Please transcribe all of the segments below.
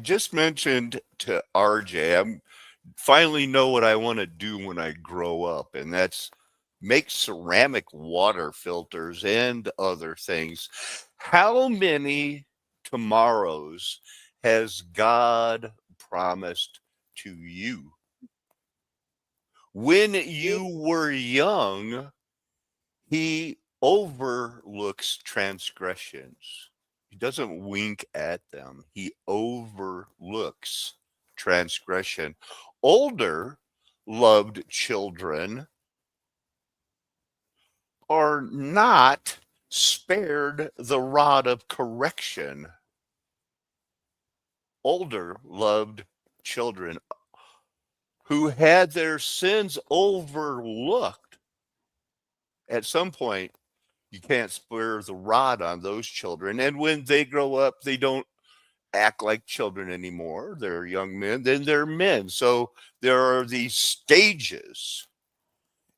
just mentioned to RJ, I'm finally know what I want to do when I grow up, and that's make ceramic water filters and other things. How many tomorrows has God promised to you? When you were young, he overlooks transgressions. He doesn't wink at them. He overlooks transgression. Older loved children are not spared the rod of correction. Older loved children who had their sins overlooked at some point, you can't spare the rod on those children. And when they grow up, they don't act like children anymore. They're young men, then they're men. So there are these stages.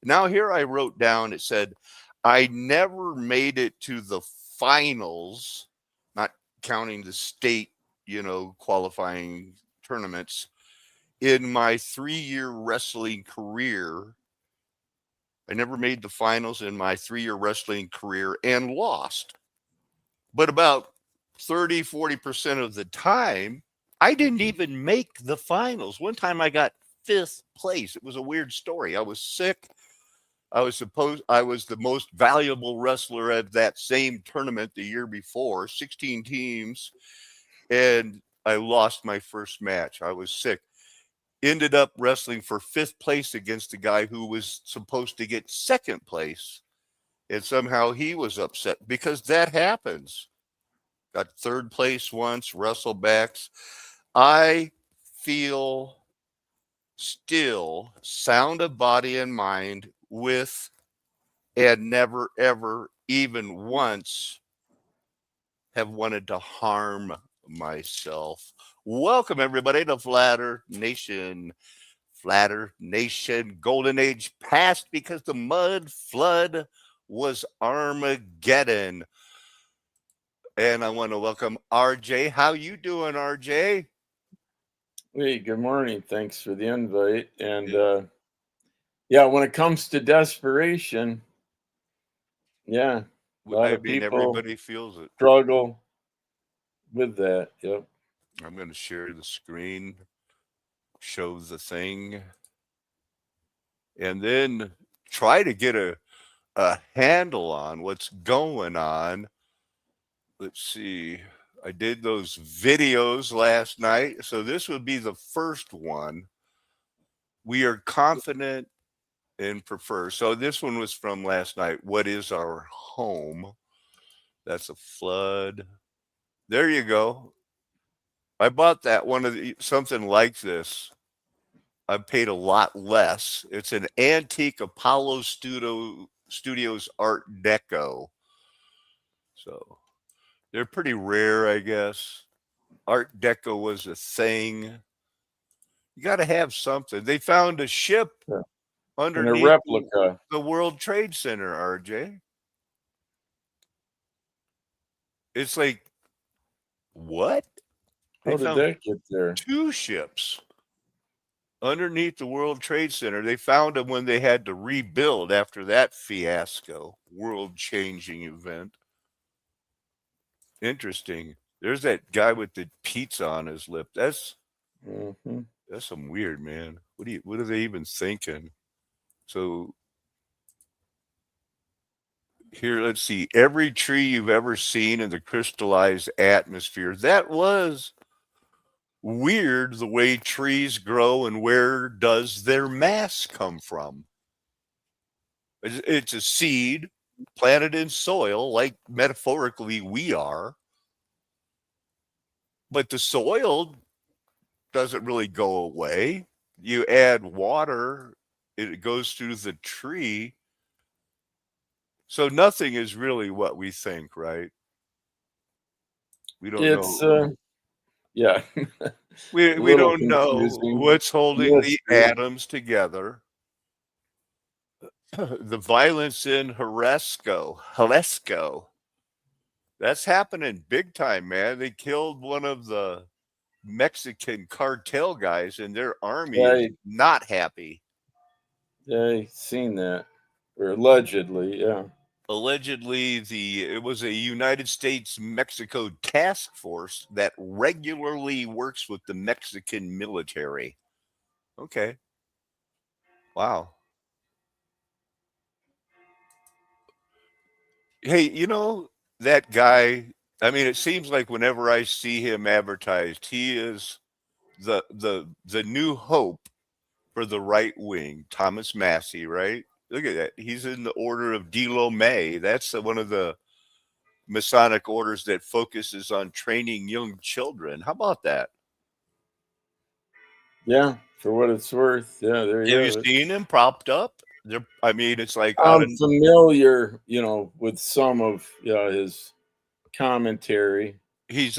Now, here I wrote down, it said, I never made it to the finals, not counting the state, qualifying tournaments, in my 3-year wrestling career. I never made the finals in my 3-year wrestling career and lost. But about 30-40% of the time, I didn't even make the finals. One time I got 5th place. It was a weird story. I was sick. I was the most valuable wrestler at that same tournament the year before, 16 teams, and I lost my first match. I was sick. Ended up wrestling for 5th place against a guy who was supposed to get 2nd place. And somehow he was upset because that happens. Got 3rd place once, wrestlebacks. I feel still sound of body and mind with and never, ever, even once have wanted to harm myself. Welcome, everybody, to Flatter Nation. Flatter Nation, golden age past because the mud flood was Armageddon. And I want to welcome RJ. How you doing, RJ? Hey, good morning. Thanks for the invite. And yeah, when it comes to desperation, yeah, a lot I of mean, people everybody feels it. struggle with that. Yep. I'm going to share the screen, show the thing, and then try to get a handle on what's going on. Let's see. I did those videos last night, so this would be the first one. We are confident and prefer. So this one was from last night. What is our home? That's a flood. There you go. I bought that one of something like this. I paid a lot less. It's an antique Apollo Studios Art Deco. So they're pretty rare, I guess. Art Deco was a thing. You got to have something. They found a ship Yeah. And a underneath replica. the World Trade Center, RJ. It's like, what? They How did found that get there? 2 ships underneath the World Trade Center. They found them when they had to rebuild after that fiasco, world-changing event. Interesting. There's that guy with the pizza on his lip. Hmm. That's some weird, man. What are they even thinking? So here, let's see. Every tree you've ever seen in the crystallized atmosphere. That was weird the way trees grow and where does their mass come from? It's a seed planted in soil, like metaphorically we are. But the soil doesn't really go away. You add water, it goes through the tree. So nothing is really what we think, right? We don't It's, know. yeah, We a we little don't know confusing. what's holding the Mystery. atoms together. The violence in Jalisco. That's happening big time, man. They killed one of the Mexican cartel guys, and their army is Right. not happy. Yeah, I seen that. Or allegedly, yeah. Allegedly, it was a United States Mexico task force that regularly works with the Mexican military. Okay. Wow. Hey, that guy, I mean, it seems like whenever I see him advertised, he is the new hope for the right wing, Thomas Massey, right? Look at that. He's in the order of Delo May. That's one of the Masonic orders that focuses on training young children. How about that? Yeah, for what it's worth. Yeah, there you Have you have it. seen him propped up? I mean, it's like out I'm of familiar, with some of his commentary. he's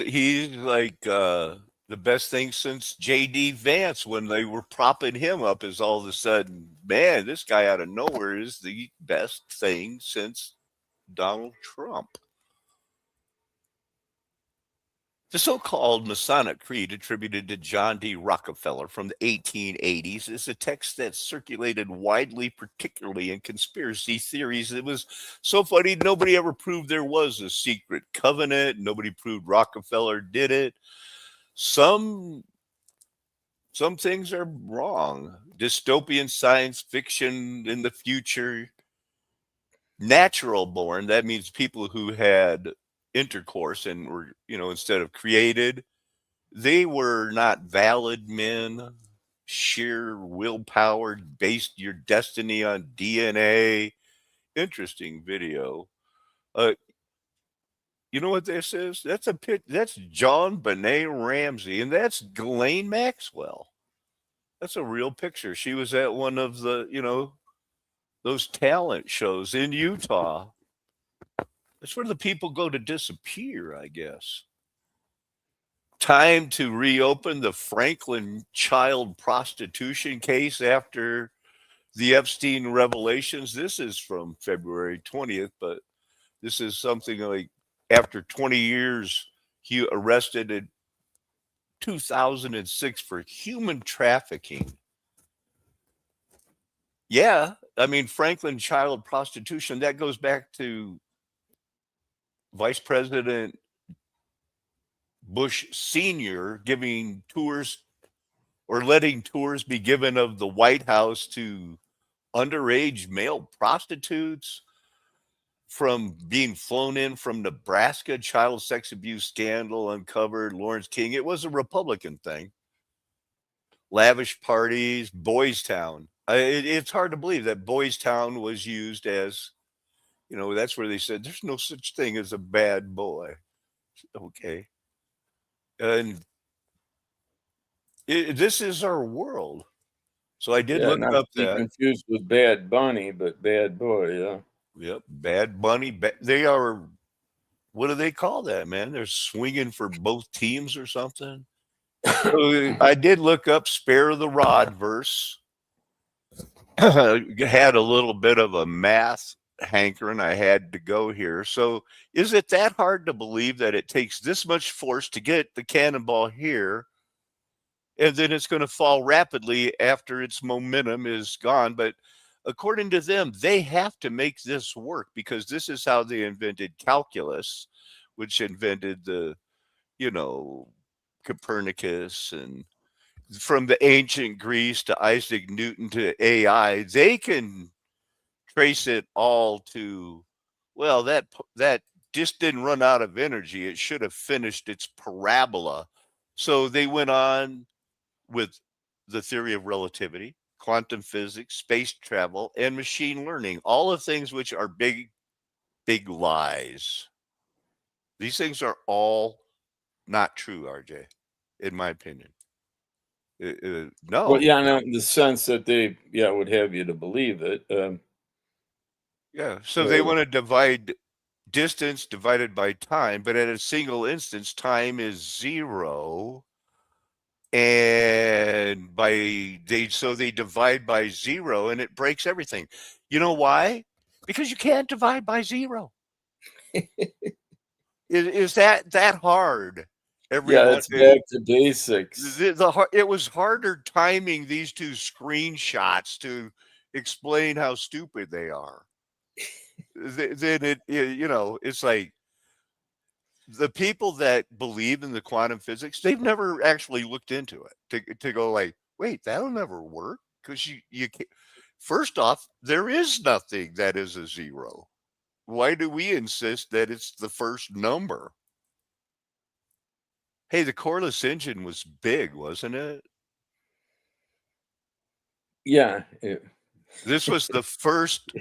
like the best thing since JD Vance when they were propping him up is all of a sudden, man, this guy out of nowhere is the best thing since Donald Trump. The so-called Masonic Creed attributed to John D. Rockefeller from the 1880s is a text that circulated widely, particularly in conspiracy theories. It was so funny, nobody ever proved there was a secret covenant. Nobody proved Rockefeller did it. Some things are wrong. Dystopian science fiction in the future, natural born, that means people who had intercourse and were, instead of created, they were not valid men. Sheer willpower based your destiny on DNA. Interesting video. Uh, you know what this is? That's a pic. That's John Benet Ramsey, and that's Ghislaine Maxwell. That's a real picture. She was at one of the, those talent shows in Utah. That's where the people go to disappear, I guess. Time to reopen the Franklin child prostitution case after the Epstein revelations. This is from February 20th, but this is something like after 20 years, he arrested in 2006 for human trafficking. Yeah, I mean, Franklin child prostitution, that goes back to Vice President Bush Sr. giving tours or letting tours be given of the White House to underage male prostitutes, from being flown in from Nebraska, child sex abuse scandal uncovered, Lawrence King. It was a Republican thing. Lavish parties, Boys Town. It's hard to believe that Boys Town was used as, that's where they said there's no such thing as a bad boy. Okay. And this is our world. So I did Yeah, look not up to be that. confused with Bad Bunny, but Bad Boy, yeah. Yep. Bad Bunny. They are, what do they call that, man? They're swinging for both teams or something. So I did look up Spare the Rod verse. Had a little bit of a math hankering. I had to go here. So is it that hard to believe that it takes this much force to get the cannonball here, and then it's going to fall rapidly after its momentum is gone? But according to them, they have to make this work because this is how they invented calculus, which invented the, Copernicus, and from the ancient Greece to Isaac Newton to AI. They can trace it all to, well, that just didn't run out of energy. It should have finished its parabola. So they went on with the theory of relativity, quantum physics, space travel, and machine learning, all of things which are big, big lies. These things are all not true, RJ, in my opinion. No. Well, yeah, not in the sense that they, would have you to believe it. Yeah. So they want to divide distance divided by time, but at a single instance, time is zero. And they divide by zero and it breaks everything. You know why? Because you can't divide by zero. Is that hard? Yeah, Everyone, it's back to basics. it was harder timing these two screenshots to explain how stupid they are. Then it's like the people that believe in the quantum physics, they've never actually looked into it to go like, wait, that'll never work because you can't. First off, there is nothing that is a zero. Why do we insist that it's the first number? Hey, the Corliss engine was big, wasn't it? Yeah. This was the first.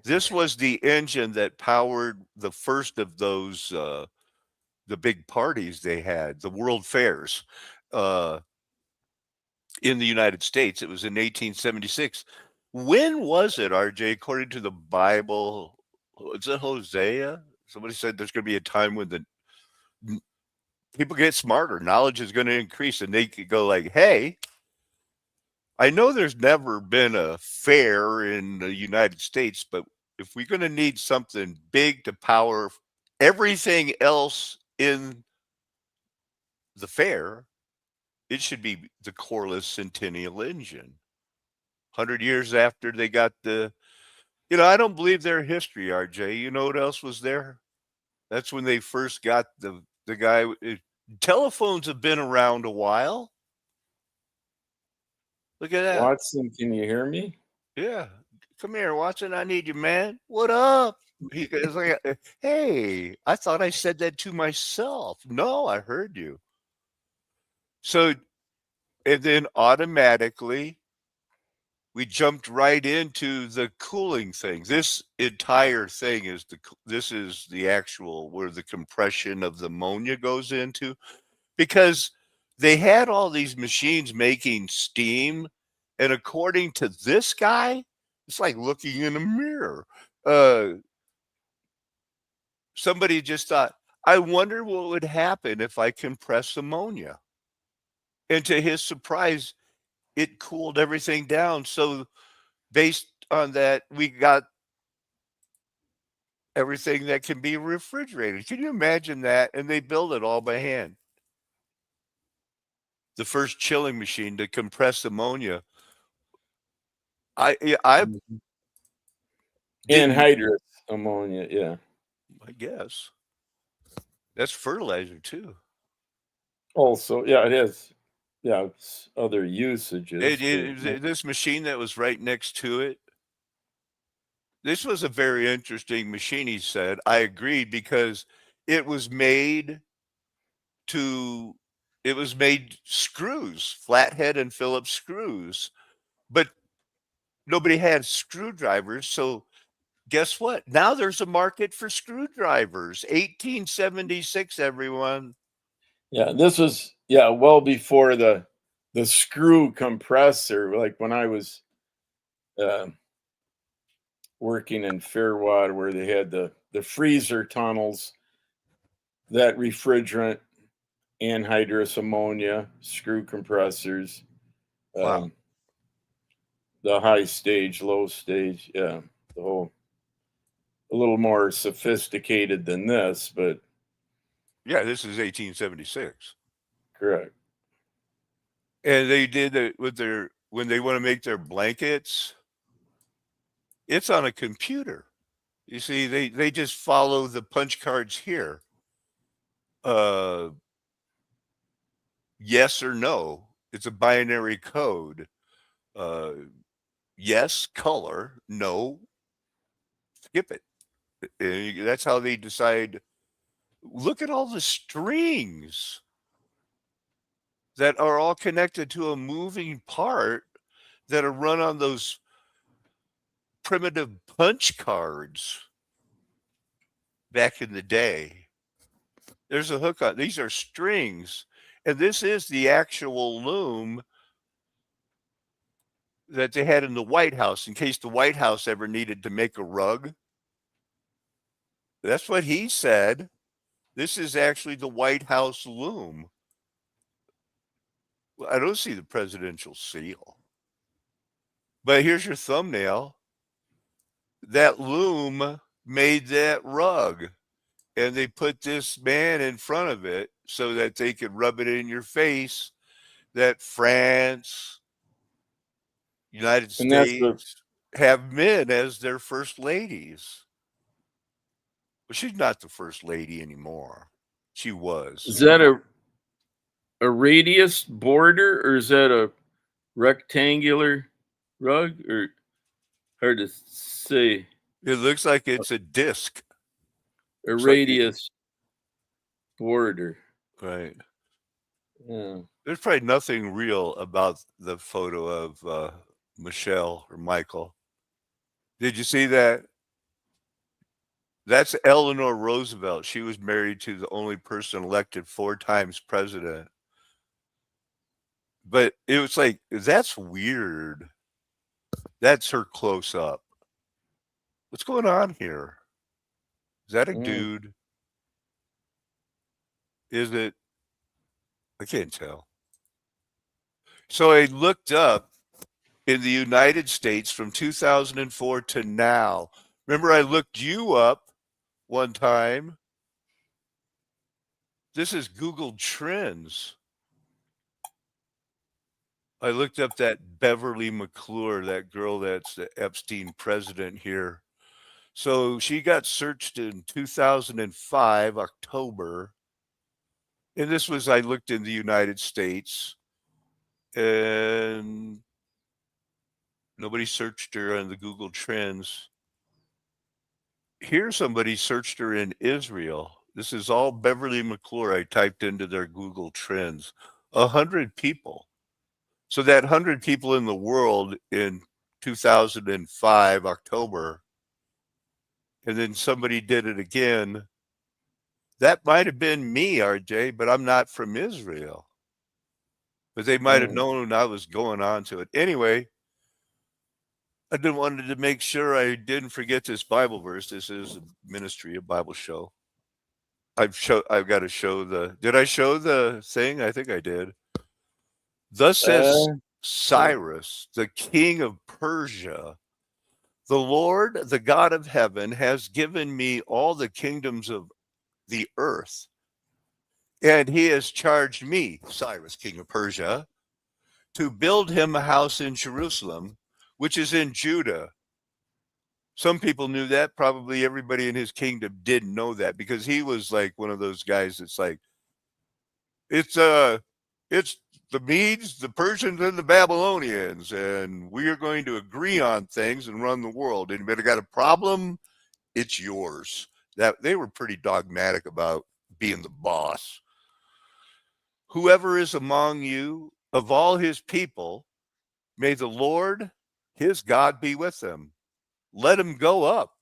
This was the engine that powered the first of those the big parties they had, the World Fairs, uh, in the United States. It was in 1876. When was it, RJ? According to the Bible, is it Hosea? Somebody said there's going to be a time when the people get smarter, knowledge is going to increase, and they could go like, "Hey, I know there's never been a fair in the United States, but if we're going to need something big to power everything else in the fair, it should be the Corliss Centennial engine." 100 years after they got I don't believe their history, RJ. You know what else was there? That's when they first got the guy. Telephones have been around a while. Look at that. Watson, can you hear me? Yeah. Come here, Watson. I need you, man. What up? He goes like, hey, I thought I said that to myself. No, I heard you. So, and then automatically we jumped right into the cooling thing. This entire thing is this is the actual where the compression of the ammonia goes into, because they had all these machines making steam, and according to this guy, it's like looking in a mirror. Somebody just thought, I wonder what would happen if I compress ammonia. And to his surprise, it cooled everything down. So based on that, we got everything that can be refrigerated. Can you imagine that? And they build it all by hand. The first chilling machine to compress ammonia. I Anhydrous ammonia, yeah. I guess that's fertilizer too. Also, yeah, it has, yeah, it's other usages. This machine that was right next to it. This was a very interesting machine, he said. I agreed because it was made screws, flathead and Phillips screws, but nobody had screwdrivers. So guess what? Now there's a market for screwdrivers. 1876, everyone. Yeah, this was well before the screw compressor. Like when I was working in Fairwater, where they had the freezer tunnels, that refrigerant, anhydrous ammonia, screw compressors, Wow. the high stage, low stage, yeah, the whole, a little more sophisticated than this, but Yeah, this is 1876. correct. And they did it with when they want to make their blankets, it's on a computer. You see, they just follow the punch cards here. Yes or no. It's a binary code. Yes, color. No, skip it. That's how they decide. Look at all the strings that are all connected to a moving part that are run on those primitive punch cards back in the day. There's a hook on. These are strings, and this is the actual loom that they had in the White House in case the White House ever needed to make a rug. That's what he said. This is actually the White House loom. Well, I don't see the presidential seal. But here's your thumbnail. That loom made that rug. and they put this man in front of it so that they could rub it in your face that France, United And that's the States have men as their first ladies. But she's not the first lady anymore. She is was. that a radius border, or is that a rectangular rug, or hard to say? It looks like it's a disc. A Looks like it- radius border. right. Yeah. There's probably nothing real about the photo of Michelle or Michael. Did you see that? That's Eleanor Roosevelt. She was married to the only person elected 4 times president. But it was like, that's weird. That's her close up. What's going on here? Is that a dude? Is it? I can't tell. So I looked up in the United States from 2004 to now. Remember, I looked you up one time. This is Google Trends. I looked up that Beverly McClure, that girl that's the Epstein president here. So she got searched in 2005, October. And this was, I looked in the United States, and nobody searched her on the Google Trends. Here, somebody searched her in Israel. This is all Beverly McClure. I typed into their Google Trends. 100 people. So that 100 people in the world in 2005, October, and then somebody did it again. That might have been me, RJ, but I'm not from Israel. But they might have known I was going on to it. Anyway, I didn't wanted to make sure I didn't forget this Bible verse. This is a ministry, a Bible show. I've got to show did I show the thing? I think I did. Thus says Cyrus, the king of Persia, the Lord, the God of heaven, has given me all the kingdoms of the earth. And he has charged me, Cyrus, king of Persia, to build him a house in Jerusalem, which is in Judah. Some people knew that. Probably everybody in his kingdom didn't know that, because he was like one of those guys that's like, it's the Medes, the Persians, and the Babylonians, and we are going to agree on things and run the world. Anybody got a problem? It's yours. That they were pretty dogmatic about being the boss. Whoever is among you of all his people, may the Lord, his God, be with them. Let him go up.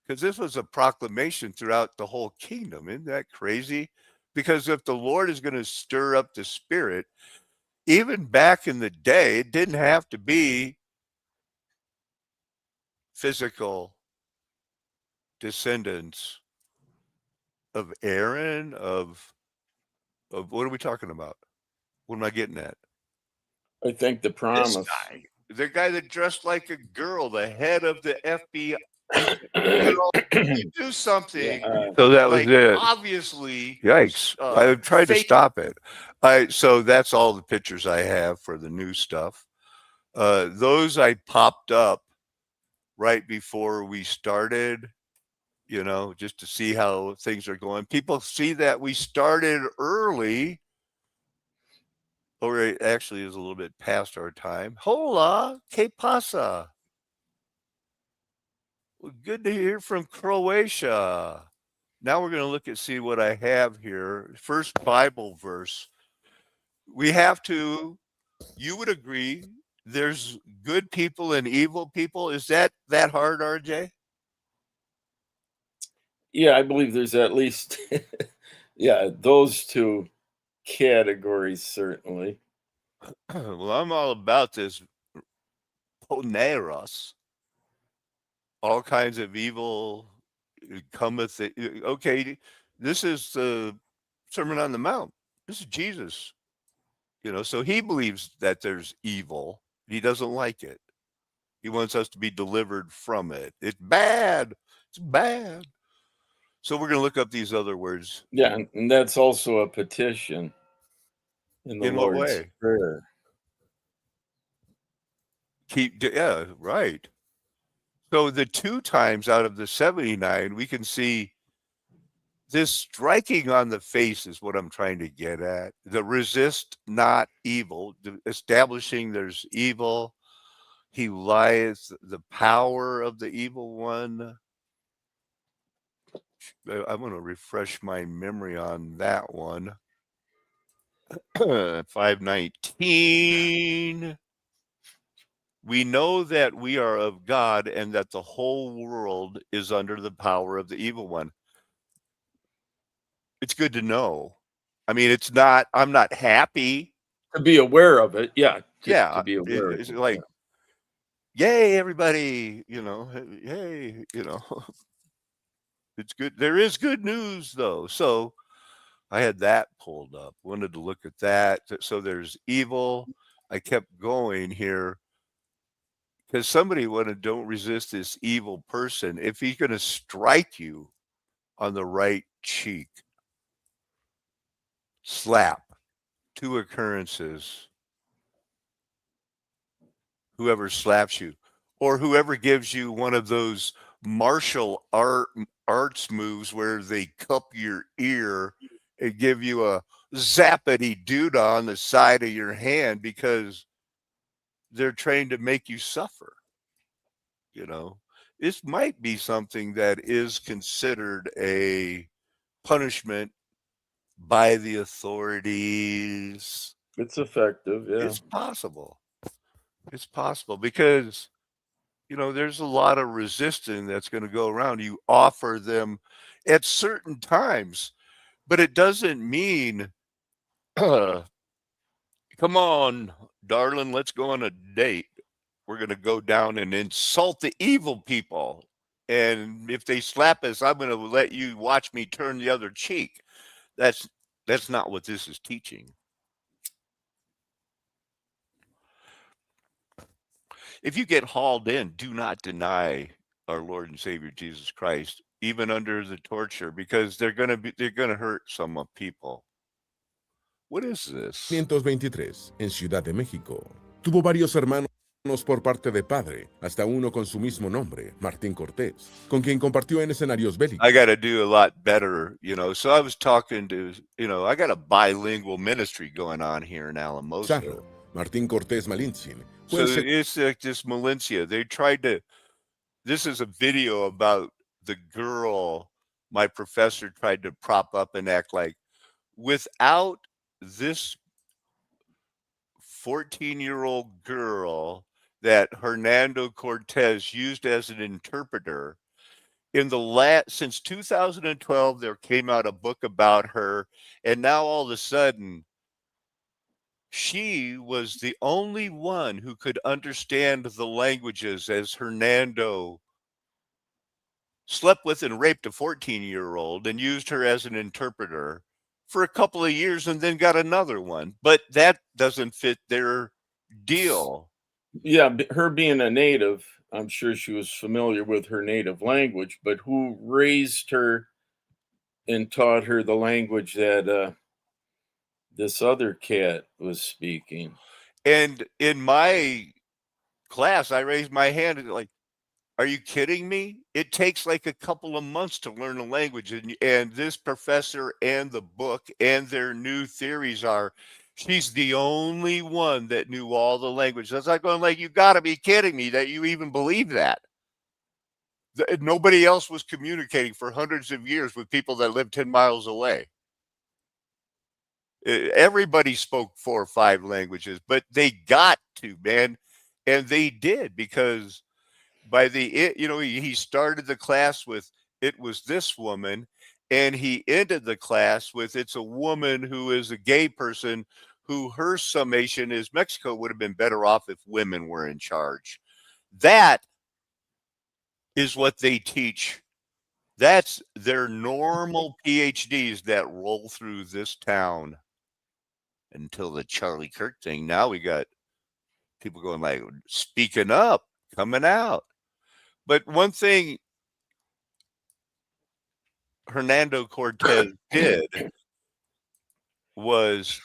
Because this was a proclamation throughout the whole kingdom. Isn't that crazy? Because if the Lord is going to stir up the spirit, even back in the day, it didn't have to be physical descendants of Aaron, of what are we talking about? What am I getting at? I think the promise. This guy, the guy that dressed like a girl, the head of the FBI. You do something. So that was it. Obviously, yikes! I tried to stop it. So that's all the pictures I have for the new stuff. Those I popped up right before we started, just to see how things are going. People see that we started early, or it actually is a little bit past our time. Hola, que pasa? Well, good to hear from Croatia. Now we're going to look at see what I have here. First Bible verse. We have to, you would agree, there's good people and evil people. Is that hard, RJ? Yeah, I believe there's at least, those two categories, certainly. Well, I'm all about this poneros. All kinds of evil cometh. Okay, this is the Sermon on the Mount. This is Jesus. So he believes that there's evil. He doesn't like it. He wants us to be delivered from it. It's bad. It's bad. So we're going to look up these other words. Yeah, and that's also a petition in the In what Lord's way? Prayer. Yeah, right. So the 2 times out of the 79, we can see this striking on the face is what I'm trying to get at. The resist not evil, establishing there's evil. He lies, the power of the evil one. I'm going to refresh my memory on that one. 519. We know that we are of God and that the whole world is under the power of the evil one. It's good to know. I mean, I'm not happy. To be aware of it, yeah. Yeah, To be aware it's of it. like, yay, everybody, yay, it's good. There is good news, though. So I had that pulled up, wanted to look at that. So there's evil. I kept going here because somebody wanted, don't resist this evil person. If he's going to strike you on the right cheek, slap, 2 occurrences. Whoever slaps you, or whoever gives you one of those martial arts moves where they cup your ear and give you a zappity doodah on the side of your hand because they're trained to make you suffer. This might be something that is considered a punishment by the authorities. It's effective, yeah. It's possible. It's possible because there's a lot of resistance that's going to go around. You offer them at certain times, but it doesn't mean, come on, darling, let's go on a date. We're going to go down and insult the evil people. And if they slap us, I'm going to let you watch me turn the other cheek. That's not what this is teaching. If you get hauled in, do not deny our Lord and Savior Jesus Christ, even under the torture, because they're going to hurt some people. What is this? 523, en Ciudad de México. Tuvo varios hermanos por parte de padre, hasta uno con su mismo nombre, Martín Cortés, con quien compartió en escenarios bélicos. I got to do a lot better, So I was talking to, I got a bilingual ministry going on here in Alamosa. Zarro, Martín Cortés Malintzin. So it's like this Malincia. This is a video about the girl my professor tried to prop up and act like. Without this 14-year-old girl that Hernando Cortez used as an interpreter, since 2012, there came out a book about her, and now all of a sudden, she was the only one who could understand the languages, as Hernando slept with and raped a 14-year-old and used her as an interpreter for a couple of years and then got another one. But that doesn't fit their deal. Yeah, her being a native, I'm sure she was familiar with her native language, but who raised her and taught her the language that this other cat was speaking? And in my class, I raised my hand and like, are you kidding me? It takes like a couple of months to learn a language. And this professor and the book and their new theories are, she's the only one that knew all the language. That's like going like, you got to be kidding me that you even believe that. Nobody else was communicating for hundreds of years with people that lived 10 miles away. Everybody spoke 4 or 5 languages, but they got to, man. And they did, because by he started the class with, it was this woman, and he ended the class with, it's a woman who is a gay person who her summation is Mexico would have been better off if women were in charge. That is what they teach. That's their normal PhDs that roll through this town until the Charlie Kirk thing. Now we got people going like, speaking up, coming out. But one thing Hernando Cortez did was,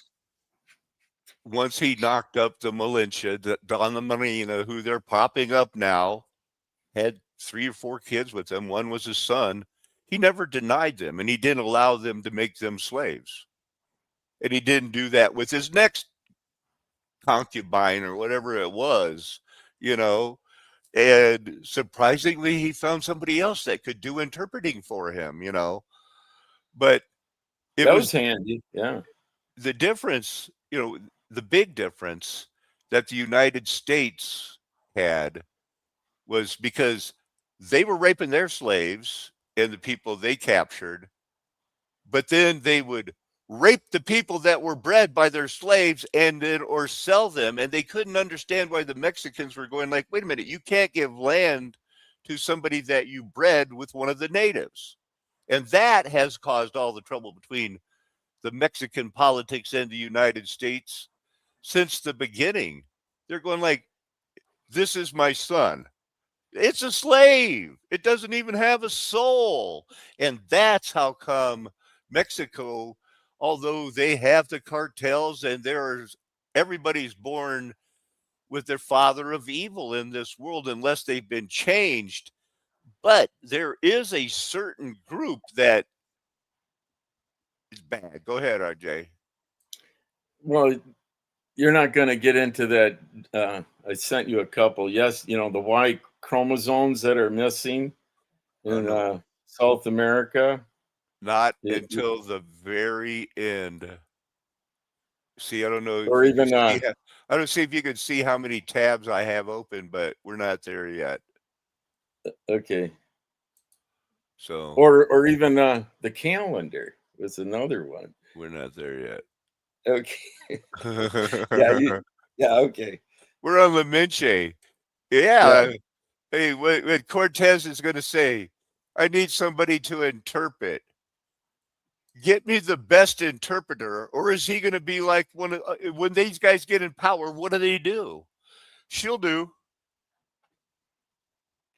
once he knocked up the Malinche, Don the Marina, who they're popping up now, had 3 or 4 kids with him. One was his son. He never denied them, and he didn't allow them to make them slaves. And he didn't do that with his next concubine or whatever it was, you know. And surprisingly, he found somebody else that could do interpreting for him, you know. But it That was was handy. Yeah. the difference, you know, the big difference that the United States had was because they were raping their slaves and the people they captured, but then they would rape the people that were bred by their slaves and then or sell them. And they couldn't understand why the Mexicans were going like, wait a minute, you can't give land to somebody that you bred with one of the natives. And that has caused all the trouble between the Mexican politics and the United States since the beginning. They're going like, this is my son. It's a slave. It doesn't even have a soul. And that's how come Mexico, although they have the cartels and everybody's born with their father of evil in this world unless they've been changed. But there is a certain group that is bad. Go ahead, RJ. Well, you're not going to get into that. I sent you a couple. Yes, you know, the Y chromosomes that are missing in South America. Not until the very end. See, I don't know. Or even I don't see if you can see how many tabs I have open, but we're not there yet. Okay. So or even the calendar was another one. we're not there yet. Okay. Yeah, okay. We're on La Minche. Yeah. Hey, what Cortez is going to say, I need somebody to interpret. Get me the best interpreter, or is he going to be like when these guys get in power, what do? She'll do.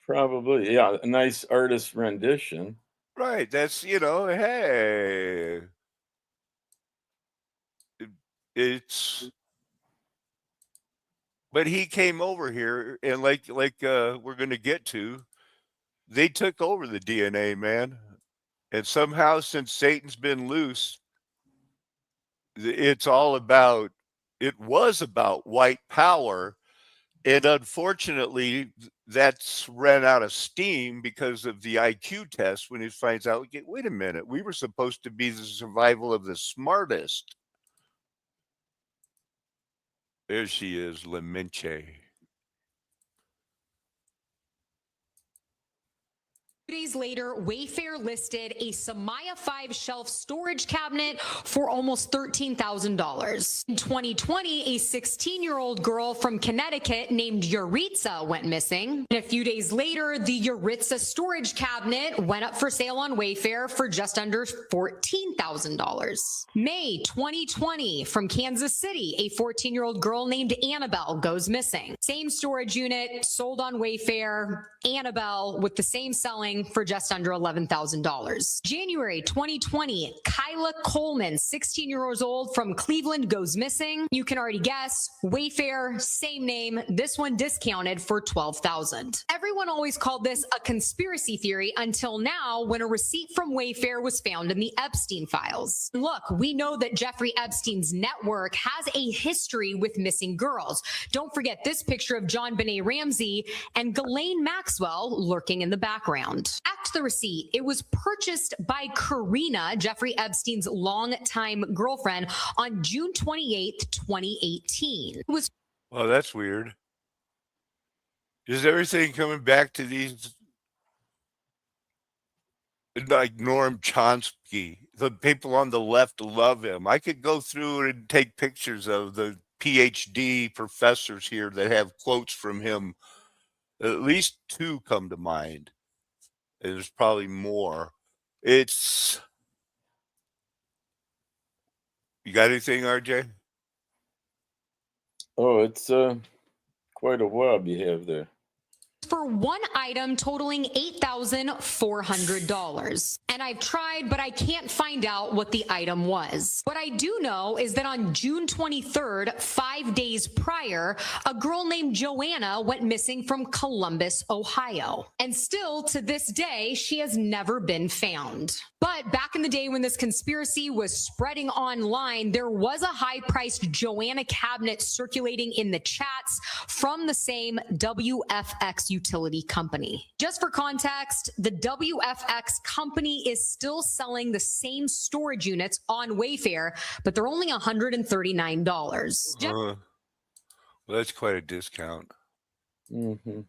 Probably. Yeah, a nice artist rendition. Right. That's, hey. But he came over here and like we're going to get to, they took over the DNA, man. And somehow since Satan's been loose, it was about white power. And unfortunately, that's ran out of steam because of the IQ test when he finds out, wait a minute, we were supposed to be the survival of the smartest. There she is, La Minche. 2 days later, Wayfair listed a Samaya 5 shelf storage cabinet for almost $13,000. In 2020, a 16-year-old girl from Connecticut named Yuritsa went missing. And a few days later, the Yuritsa storage cabinet went up for sale on Wayfair for just under $14,000. May 2020, from Kansas City, a 14-year-old girl named Annabelle goes missing. Same storage unit, sold on Wayfair, Annabelle with the same selling for just under $11,000. January 2020, Kyla Coleman, 16 years old from Cleveland, goes missing. You can already guess, Wayfair, same name, this one discounted for $12,000. Everyone always called this a conspiracy theory until now, when a receipt from Wayfair was found in the Epstein files. Look, we know that Jeffrey Epstein's network has a history with missing girls. Don't forget this picture of JonBenét Ramsey and Ghislaine Maxwell lurking in the background. Back to the receipt. It was purchased by Karina, Jeffrey Epstein's longtime girlfriend, on June 28th, 2018. Well, that's weird. Is everything coming back to these, like Noam Chomsky? The people on the left love him. I could go through and take pictures of the PhD professors here that have quotes from him. At least 2 come to mind. There's probably more. You got anything, RJ? Oh, it's quite a web you have there. for one item totaling $8,400. And I've tried, but I can't find out what the item was. What I do know is that on June 23rd, 5 days prior, a girl named Joanna went missing from Columbus, Ohio. And still to this day, she has never been found. But back in the day when this conspiracy was spreading online, there was a high-priced Joanna cabinet circulating in the chats from the same WFX utility company. Just for context, the WFX company is still selling the same storage units on Wayfair, but they're only $139. Well, that's quite a discount. Mm-hmm.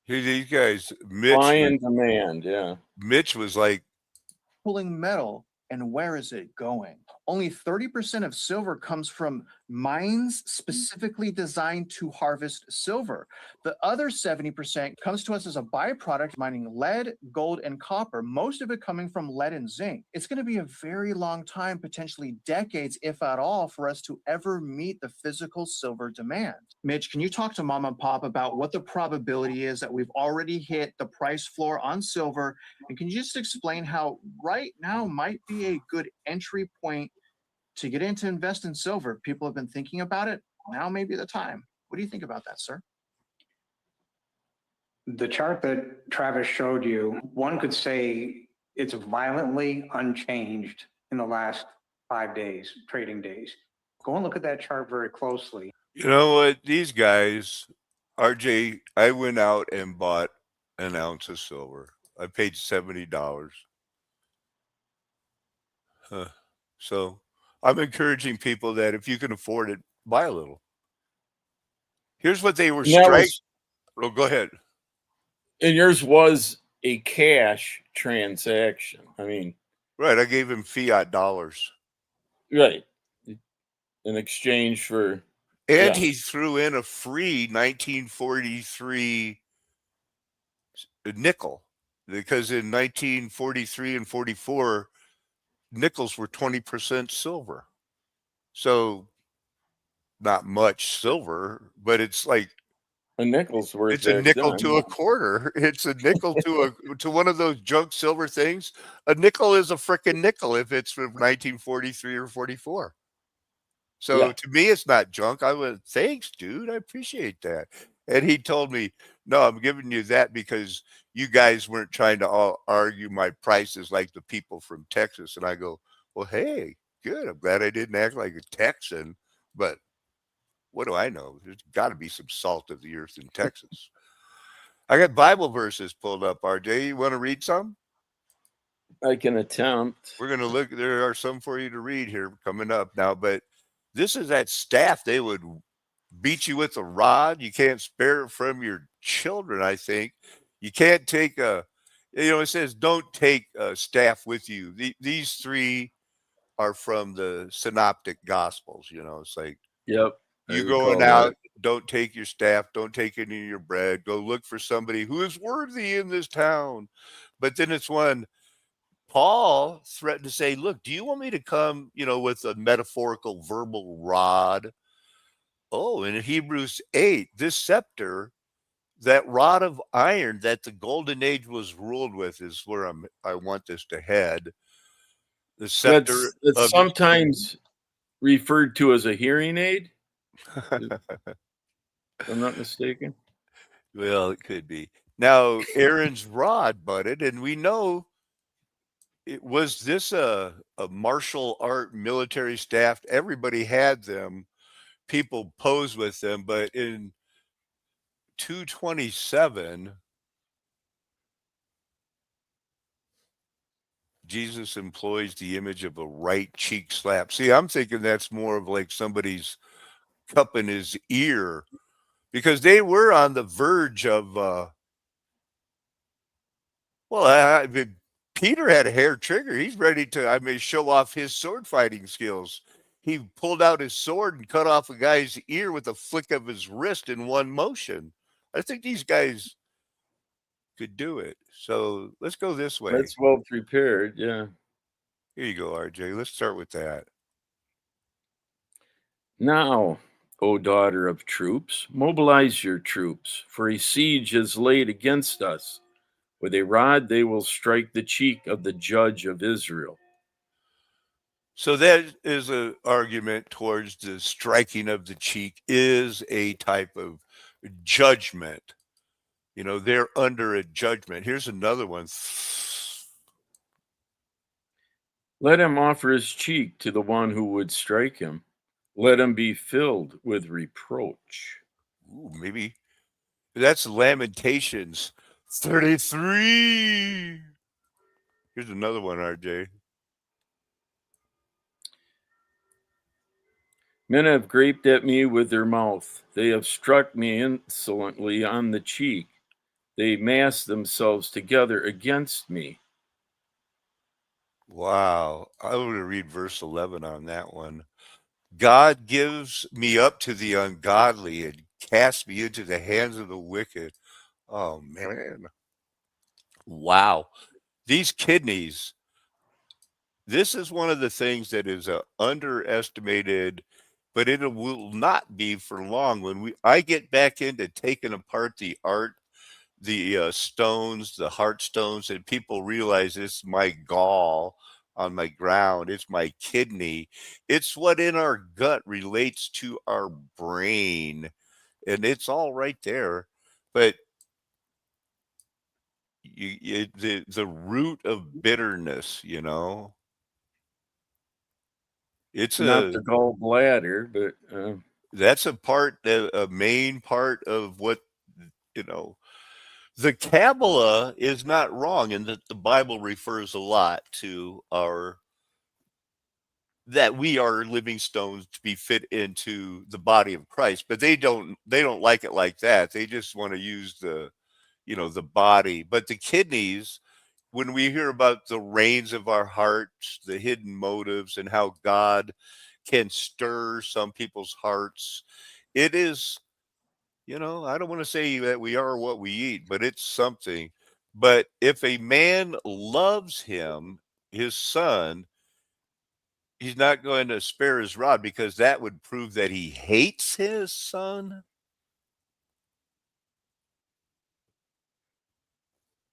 These guys, Supply and demand, yeah. Mitch was like, pulling metal, and where is it going? Only 30% of silver comes from mines specifically designed to harvest silver. The other 70% comes to us as a byproduct mining lead, gold, and copper, most of it coming from lead and zinc. It's going to be a very long time, potentially decades, if at all, for us to ever meet the physical silver demand. Mitch, can you talk to Mom and Pop about what the probability is that we've already hit the price floor on silver? And can you just explain how right now might be a good entry point to get into invest in silver? People have been thinking about it. Now may be the time. What do you think about that, sir? The chart that Travis showed you, one could say it's violently unchanged in the last 5 days, trading days. Go and look at that chart very closely. you know what? These guys, RJ, I went out and bought an ounce of silver. I paid $70. So I'm encouraging people that if you can afford it, buy a little. Here's what they were striking. Oh, go ahead. And yours was a cash transaction. I mean, Right. I gave him fiat dollars. right. In exchange for, And Yeah. he threw in a free 1943 nickel because in 1943 and 44, nickels were 20% silver. So not much silver, but it's like a nickel's worth. it's a that nickel dime. to a quarter. It's a nickel to one of those junk silver things. A nickel is a frickin' nickel if it's from 1943 or 44. So Yeah. to me, it's not junk. I went, thanks, dude. I appreciate that. And he told me, no, I'm giving you that because you guys weren't trying to all argue my prices like the people from Texas. And I go, well, hey, good. I'm glad I didn't act like a Texan, but what do I know? There's got to be some salt of the earth in Texas. I got Bible verses pulled up, RJ. You want to read some? I can attempt. We're going to look. There are some for you to read here coming up now, but this is that staff. They would beat you with a rod. You can't spare it from your children, I think. You can't take it says don't take a staff with you. These three are from the synoptic gospels. It's like, Yep. I you recall going that. out, don't take your staff, don't take any of your bread. Go look for somebody who is worthy in this town. But then it's when Paul threatened to say, look, do you want me to come, with a metaphorical verbal rod? Oh, in Hebrews 8, this scepter, that rod of iron that the golden age was ruled with is where I want this to head. The scepter That's of sometimes referred to as a hearing aid, if I'm not mistaken. Well, it could be. Now, Aaron's rod budded, and we know was this a martial art military staff? Everybody had them. People posed with them, but in 227, Jesus employs the image of a right cheek slap. See, I'm thinking that's more of like somebody's cupping his ear because they were on the verge of, Peter had a hair trigger. He's ready to, show off his sword fighting skills. He pulled out his sword and cut off a guy's ear with a flick of his wrist in one motion. I think these guys could do it. So let's go this way. That's well prepared. Yeah. Here you go, RJ. Let's start with that. Now, O daughter of troops, mobilize your troops, for a siege is laid against us. With a rod they will strike the cheek of the judge of Israel. So that is an argument towards the striking of the cheek is a type of judgment. You know, they're under a judgment. Here's another one. Let him offer his cheek to the one who would strike him. Let him be filled with reproach. Ooh, maybe that's Lamentations 33. Here's another one, RJ. Men have gaped at me with their mouth. They have struck me insolently on the cheek. They mass themselves together against me. Wow. I want to read verse 11 on that one. God gives me up to the ungodly and casts me into the hands of the wicked. Oh, man. Wow. These kidneys, this is one of the things that is underestimated, but it will not be for long. When I get back into taking apart the art, the stones, the heart stones, and people realize it's my gall on my ground, it's my kidney, it's what in our gut relates to our brain, and it's all right there. But the root of bitterness, you know, it's Not the gallbladder, but that's a main part of what, you know, the Kabbalah is not wrong in that the Bible refers a lot to that we are living stones to be fit into the body of Christ, but they don't like it like that. They just want to use the, you know, the body. But the kidneys, when we hear about the reins of our hearts, the hidden motives, and how God can stir some people's hearts, it is, you know, I don't want to say that we are what we eat, but it's something. But if a man loves his son, he's not going to spare his rod, because that would prove that he hates his son.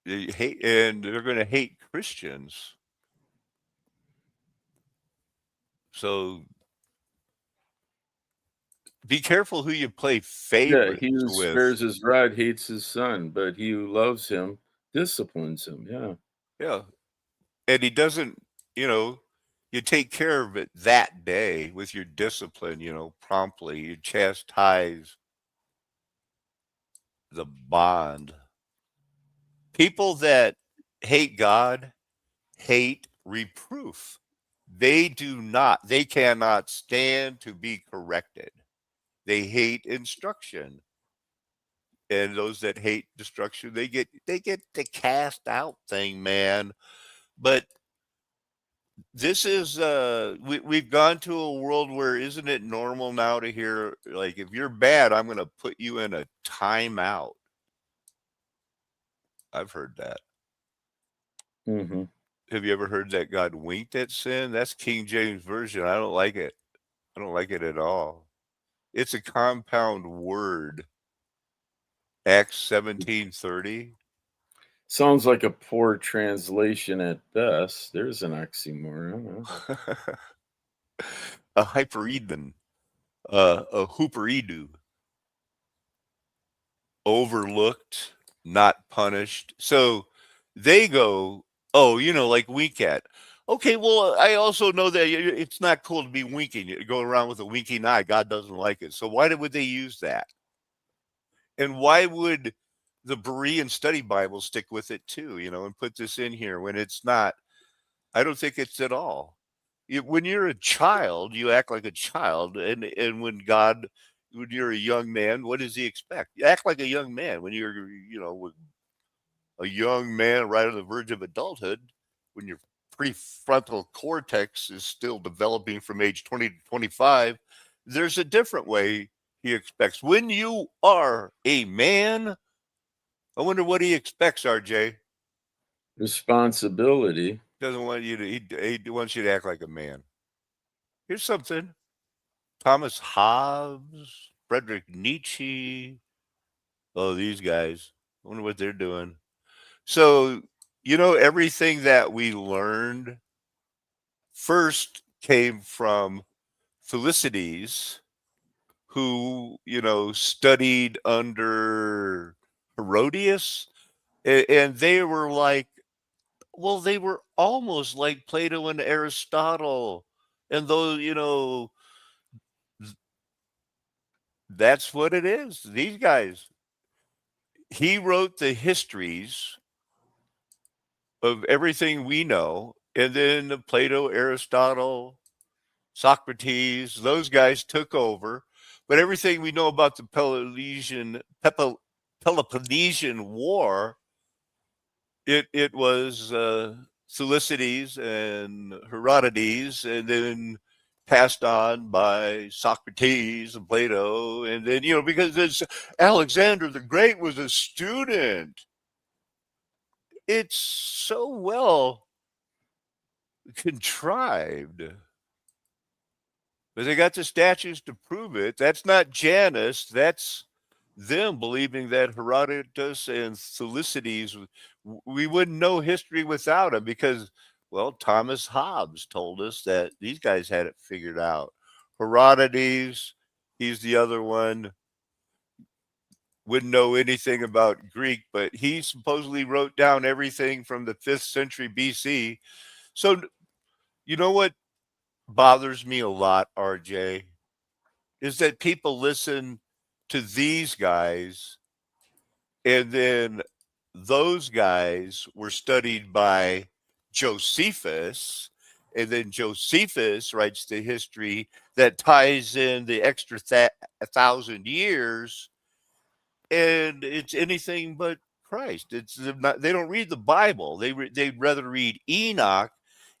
And they're going to hate Christians. So be careful who you play yeah, favorites he who with. spares his rod hates his son, but he who loves him disciplines him. Yeah. Yeah. And he doesn't, you know, you take care of it that day with your discipline, you know, promptly. You chastise the bond. People that hate God hate reproof. They cannot stand to be corrected. They hate instruction. And those that hate destruction, they get the cast out thing, man. But this is we've gone to a world where, isn't it normal now to hear, like, if you're bad, I'm going to put you in a timeout. I've heard that. Mm-hmm. Have you ever heard that God winked at sin? That's King James Version. I don't like it. I don't like it at all. It's a compound word. Acts 17:30. Sounds like a poor translation at best. There's an oxymoron. A hyperedon. A hooperedu. Overlooked, not punished. So they go, oh, you know, like wink at. Okay, well, I also know that it's not cool to be winking. You go around with a winking eye. God doesn't like it. So why would they use that? And why would the Berean Study Bible stick with it too, you know, and put this in here when it's not? I don't think it's at all. When you're a child, you act like a child, and when you're a young man, what does he expect? You act like a young man when you're, you know, a young man right on the verge of adulthood, when your prefrontal cortex is still developing from age 20 to 25. There's a different way he expects. When you are a man, I wonder what he expects, RJ. Responsibility. Doesn't want you to, he wants you to act like a man. Here's something. Thomas Hobbes, Friedrich Nietzsche. Oh, these guys. I wonder what they're doing. So, everything that we learned first came from Thucydides, who, studied under Herodias. And they were like, well, they were almost like Plato and Aristotle. And though, that's what it is. These guys, he wrote the histories of everything we know. And then Plato, Aristotle, Socrates, those guys took over. But everything we know about the Peloponnesian War, it was Thucydides and Herodotus, and then passed on by Socrates and Plato, and then because Alexander the Great was a student. It's so well contrived. But they got the statues to prove it. That's not Janus. That's them believing that Herodotus and Thucydides, we wouldn't know history without them because, well, Thomas Hobbes told us that these guys had it figured out. Herodotus, he's the other one, wouldn't know anything about Greek, but he supposedly wrote down everything from the 5th century BC. So, you know what bothers me a lot, RJ, is that people listen to these guys, and then those guys were studied by Josephus, and then Josephus writes the history that ties in the extra 1,000 years, and it's anything but Christ. It's not, they don't read the Bible. They'd rather read Enoch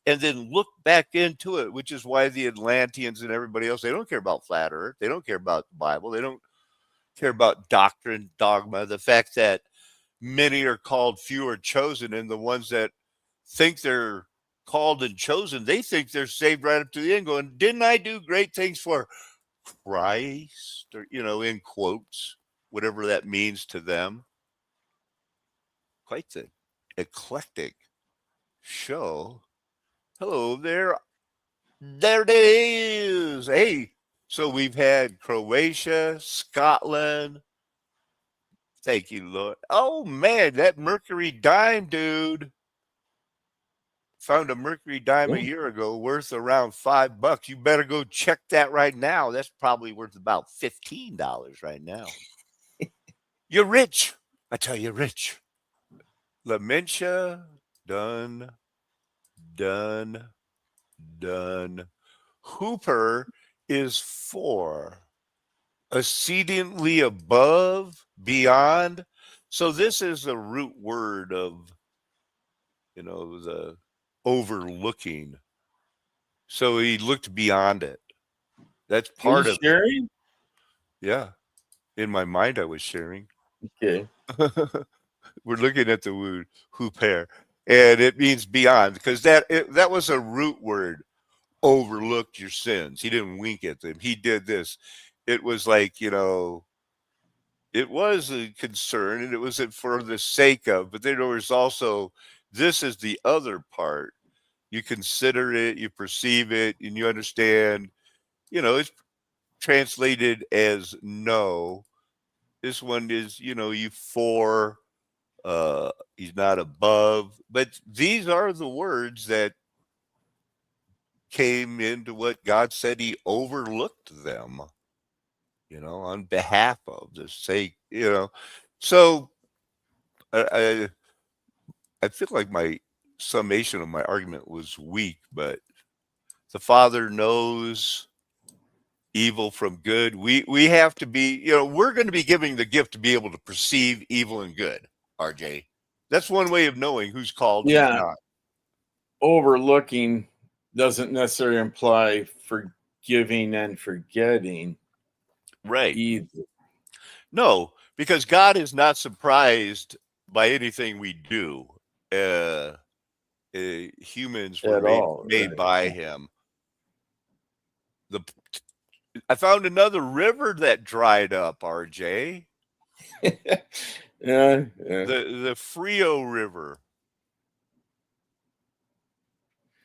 and then look back into it, which is why the Atlanteans and everybody else, they don't care about flat earth. They don't care about the Bible. They don't care about doctrine, dogma, the fact that many are called, few are chosen, and the ones that think they're called and chosen, they think they're saved right up to the end, going, didn't I do great things for Christ? Or, in quotes, whatever that means to them. Quite the eclectic show. Hello there. There it is. Hey, so we've had Croatia, Scotland. Thank you, Lord. Oh, man, that Mercury dime, dude. Found a Mercury dime a year ago worth around $5. You better go check that right now. That's probably worth about $15 right now. You're rich. I tell you, rich. Lamentia, done. Hooper is 4. Exceedingly above, beyond. So this is the root word of, the overlooking. So he looked beyond it. That's part of sharing? it. Yeah. In my mind, I was sharing. Okay. We're looking at the word hooper, and it means beyond, because that was a root word. Overlooked your sins. He didn't wink at them. He did this. It was like, it was a concern, and it was for the sake of, but there was also, this is the other part. You consider it, you perceive it, and you understand, it's translated as no. This one is, you 4, he's not above, but these are the words that came into what God said. He overlooked them, on behalf of the sake, So I feel like my summation of my argument was weak, but the Father knows evil from good. We have to be, we're going to be giving the gift to be able to perceive evil and good, RJ. That's one way of knowing who's called, who's not. Overlooking doesn't necessarily imply forgiving and forgetting. Right. Either. No, because God is not surprised by anything we do. Humans were made by him. I found another river that dried up, RJ. Yeah. The Frio River.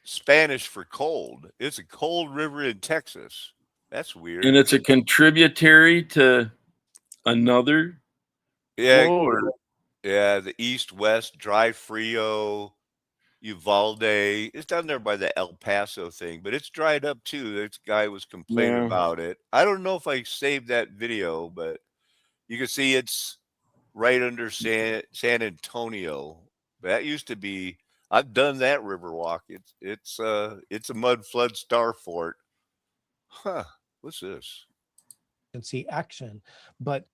Spanish for cold. It's a cold river in Texas. That's weird. And it's a contributory to another Yeah, flow, or yeah, the east-west dry Frio, Uvalde. It's down there by the El Paso thing, but it's dried up too. This guy was complaining Yeah. about it. I don't know if I saved that video, but you can see it's right under San Antonio. That used to be. I've done that river walk. It's a mud flood star fort. Huh. What's this? agency action. But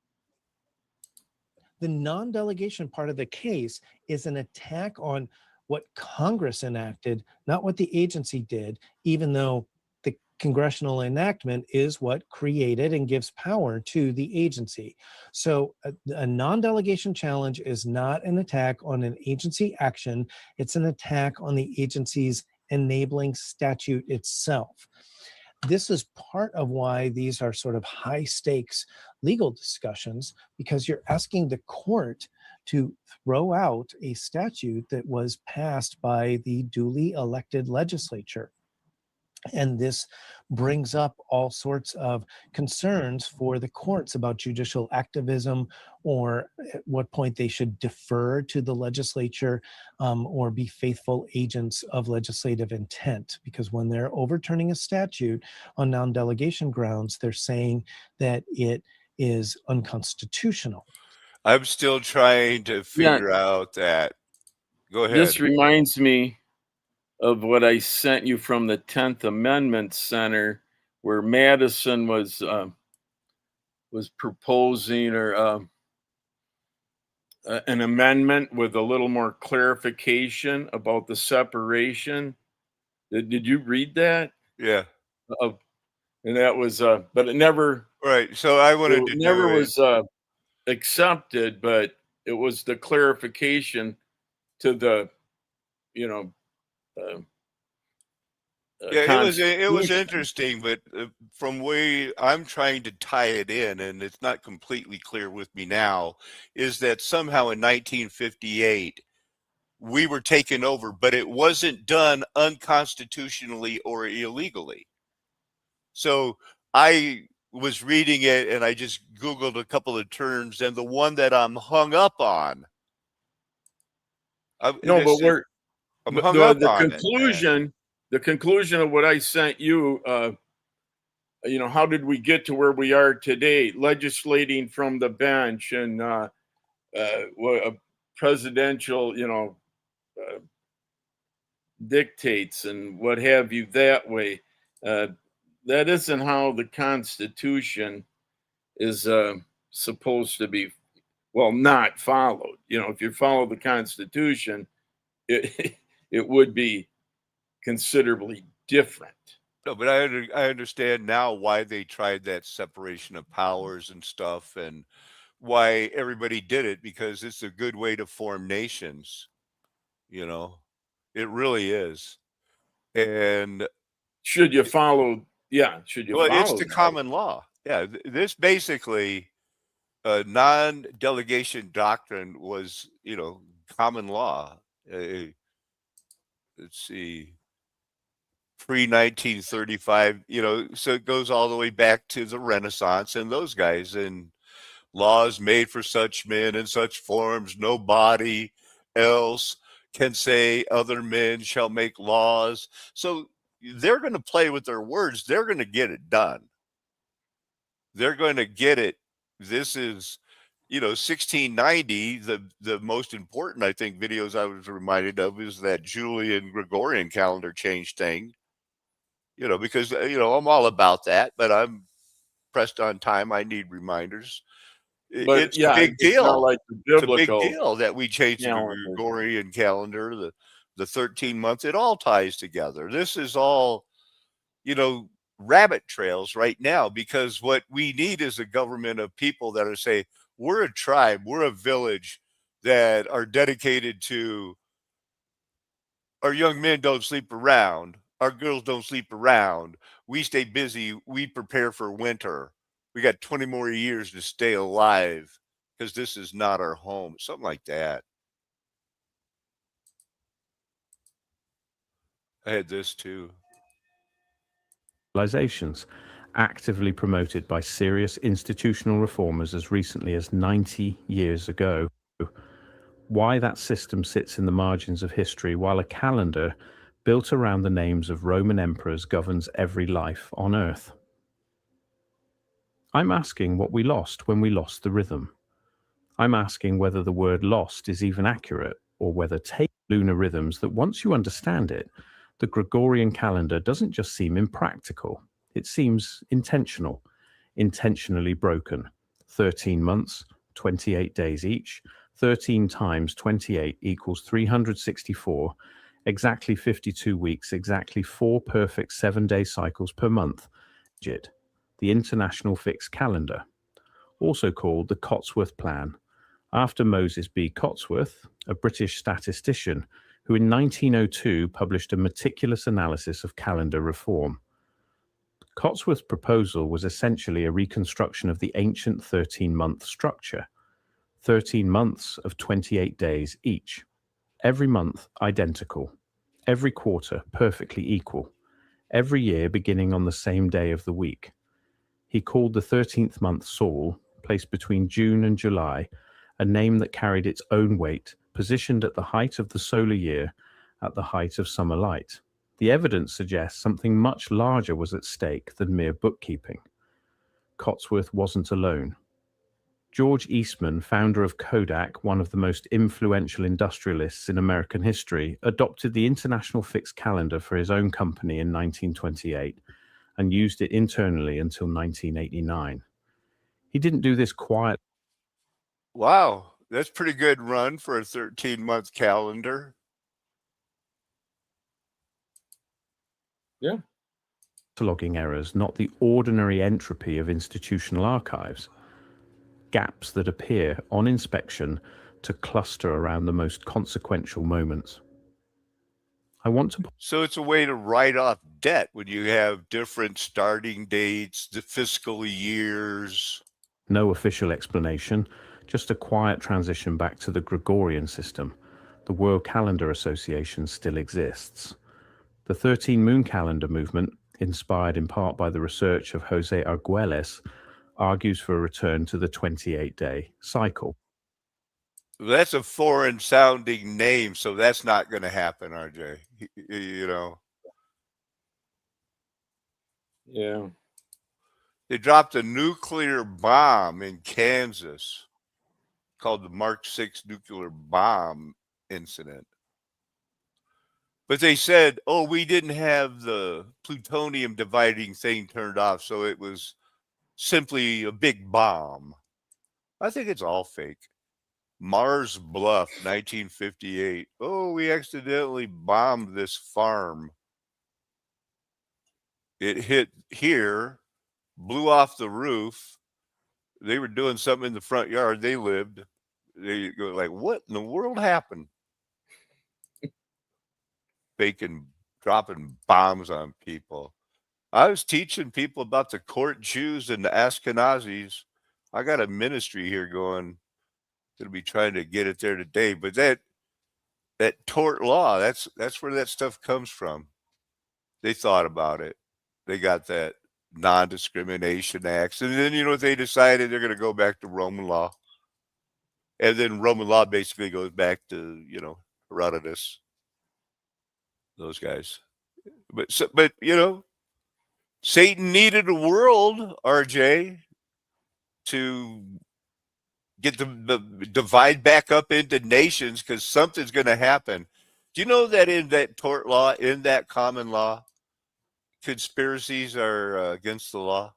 the non-delegation part of the case is an attack on what Congress enacted, not what the agency did, even though the congressional enactment is what created and gives power to the agency. So a non-delegation challenge is not an attack on an agency action. It's an attack on the agency's enabling statute itself. This is part of why these are sort of high stakes legal discussions, because you're asking the court to throw out a statute that was passed by the duly elected legislature. And this brings up all sorts of concerns for the courts about judicial activism, or at what point they should defer to the legislature or be faithful agents of legislative intent. Because when they're overturning a statute on non-delegation grounds, they're saying that it is unconstitutional. I'm still trying to figure out that. Go ahead. This reminds me of what I sent you from the 10th Amendment Center, where Madison was proposing an amendment with a little more clarification about the separation. Did you read that? Yeah. And that was, but it never. Right. So I wanted It to never do it. was accepted, but it was the clarification to the, Yeah, it was Constitution. interesting, but from way I'm trying to tie it in, and it's not completely clear with me now, is that somehow in 1958 we were taken over, but it wasn't done unconstitutionally or illegally. So I was reading it and I just Googled a couple of terms, and the one that I'm hung up on. No, but we're I'm but hung up the on it. conclusion. The conclusion of what I sent you, how did we get to where we are today? Legislating from the bench and presidential, dictates and what have you that way. That isn't how the Constitution is supposed to be, not followed. If you follow the Constitution, it would be considerably different. No, but I understand now why they tried that separation of powers and stuff, and why everybody did it, because it's a good way to form nations. It really is. And Should you follow? Yeah, should you well, follow? it's the that? common law. Yeah, this basically non-delegation doctrine was, common law. Let's see. Pre-1935, so it goes all the way back to the Renaissance and those guys, and laws made for such men in such forms, nobody else can say other men shall make laws. So they're going to play with their words. They're going to get it done. They're going to get it. This is, 1690, the most important, I think, videos I was reminded of is that Julian Gregorian calendar change thing. Because, I'm all about that, but I'm pressed on time. I need reminders. But It's a big it's not deal. like the It's a big biblical deal that we changed the calendar. Gregorian calendar, the 13 months. It all ties together. This is all, rabbit trails right now, because what we need is a government of people that are saying, we're a tribe, we're a village that are dedicated to our young men don't sleep around. Our girls don't sleep around. we stay busy. We prepare for winter. We got 20 more years to stay alive because this is not our home. Something like that. I had this too. Civilizations, actively promoted by serious institutional reformers as recently as 90 years ago. Why that system sits in the margins of history while a calendar built around the names of Roman emperors governs every life on Earth. I'm asking what we lost when we lost the rhythm. I'm asking whether the word lost is even accurate, or whether take lunar rhythms that once you understand it, the Gregorian calendar doesn't just seem impractical, it seems intentional, intentionally broken. 13 months, 28 days each, 13 times 28 equals 364, exactly 52 weeks, exactly 4 perfect 7-day cycles per month. The International Fixed Calendar, also called the Cotsworth Plan, after Moses B. Cotsworth, a British statistician who in 1902 published a meticulous analysis of calendar reform. Cotsworth's proposal was essentially a reconstruction of the ancient 13-month structure, 13 months of 28 days each, every month identical, every quarter perfectly equal, every year beginning on the same day of the week. He called the 13th month Saul, placed between June and July, a name that carried its own weight, positioned at the height of the solar year, at the height of summer light. The evidence suggests something much larger was at stake than mere bookkeeping. Cotsworth wasn't alone. George Eastman, founder of Kodak, one of the most influential industrialists in American history, adopted the International Fixed Calendar for his own company in 1928 and used it internally until 1989. He didn't do this quietly. Wow, that's pretty good run for a 13-month calendar. Yeah. Logging errors, not the ordinary entropy of institutional archives. Gaps that appear on inspection to cluster around the most consequential moments. I want to. So it's a way to write off debt when you have different starting dates, the fiscal years. No official explanation, just a quiet transition back to the Gregorian system. The World Calendar Association still exists. The 13 moon calendar movement, inspired in part by the research of Jose Arguelles, argues for a return to the 28-day cycle. That's a foreign sounding name, so that's not going to happen, RJ. You know. Yeah. They dropped a nuclear bomb in Kansas called the Mark 6 nuclear bomb incident. But they said, oh, we didn't have the plutonium dividing thing turned off, so it was simply a big bomb. I think it's all fake. Mars Bluff, 1958. Oh, we accidentally bombed this farm. It hit here, blew off the roof. They were doing something in the front yard. They lived. They go like, what in the world happened? Dropping bombs on people. I was teaching people about the court Jews and the Ashkenazis. I got a ministry here going. Going to be trying to get it there today, but that tort law, that's where that stuff comes from. They thought about it. They got that non-discrimination acts, and then they decided they're going to go back to Roman law, and then Roman law basically goes back to Herodotus, those guys. But Satan needed a world, RJ, to get the divide back up into nations, because something's going to happen. Do you know that in that tort law, in that common law, conspiracies are against the law?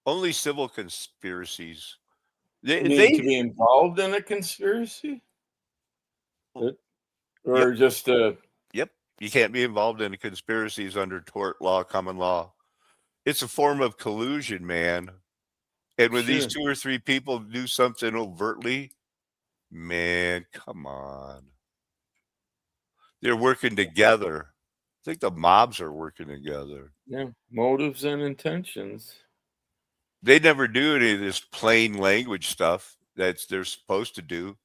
Only civil conspiracies. You need to be involved in a conspiracy? Or Yep. just Yep. You can't be involved in conspiracies under tort law, common law. It's a form of collusion, man. And when these 2 or 3 people do something overtly, man, come on. They're working together. think the mobs are working together. Yeah, motives and intentions. They never do any of this plain language stuff that they're supposed to do.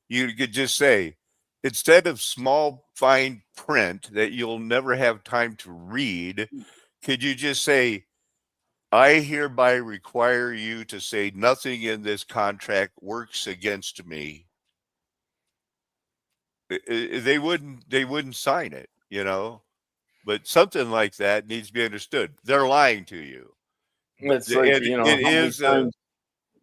You could just say, instead of small fine print that you'll never have time to read, could you just say, I hereby require you to say nothing in this contract works against me? They wouldn't sign it, you know. But something like that needs to be understood. They're lying to you. It's like, It how many is times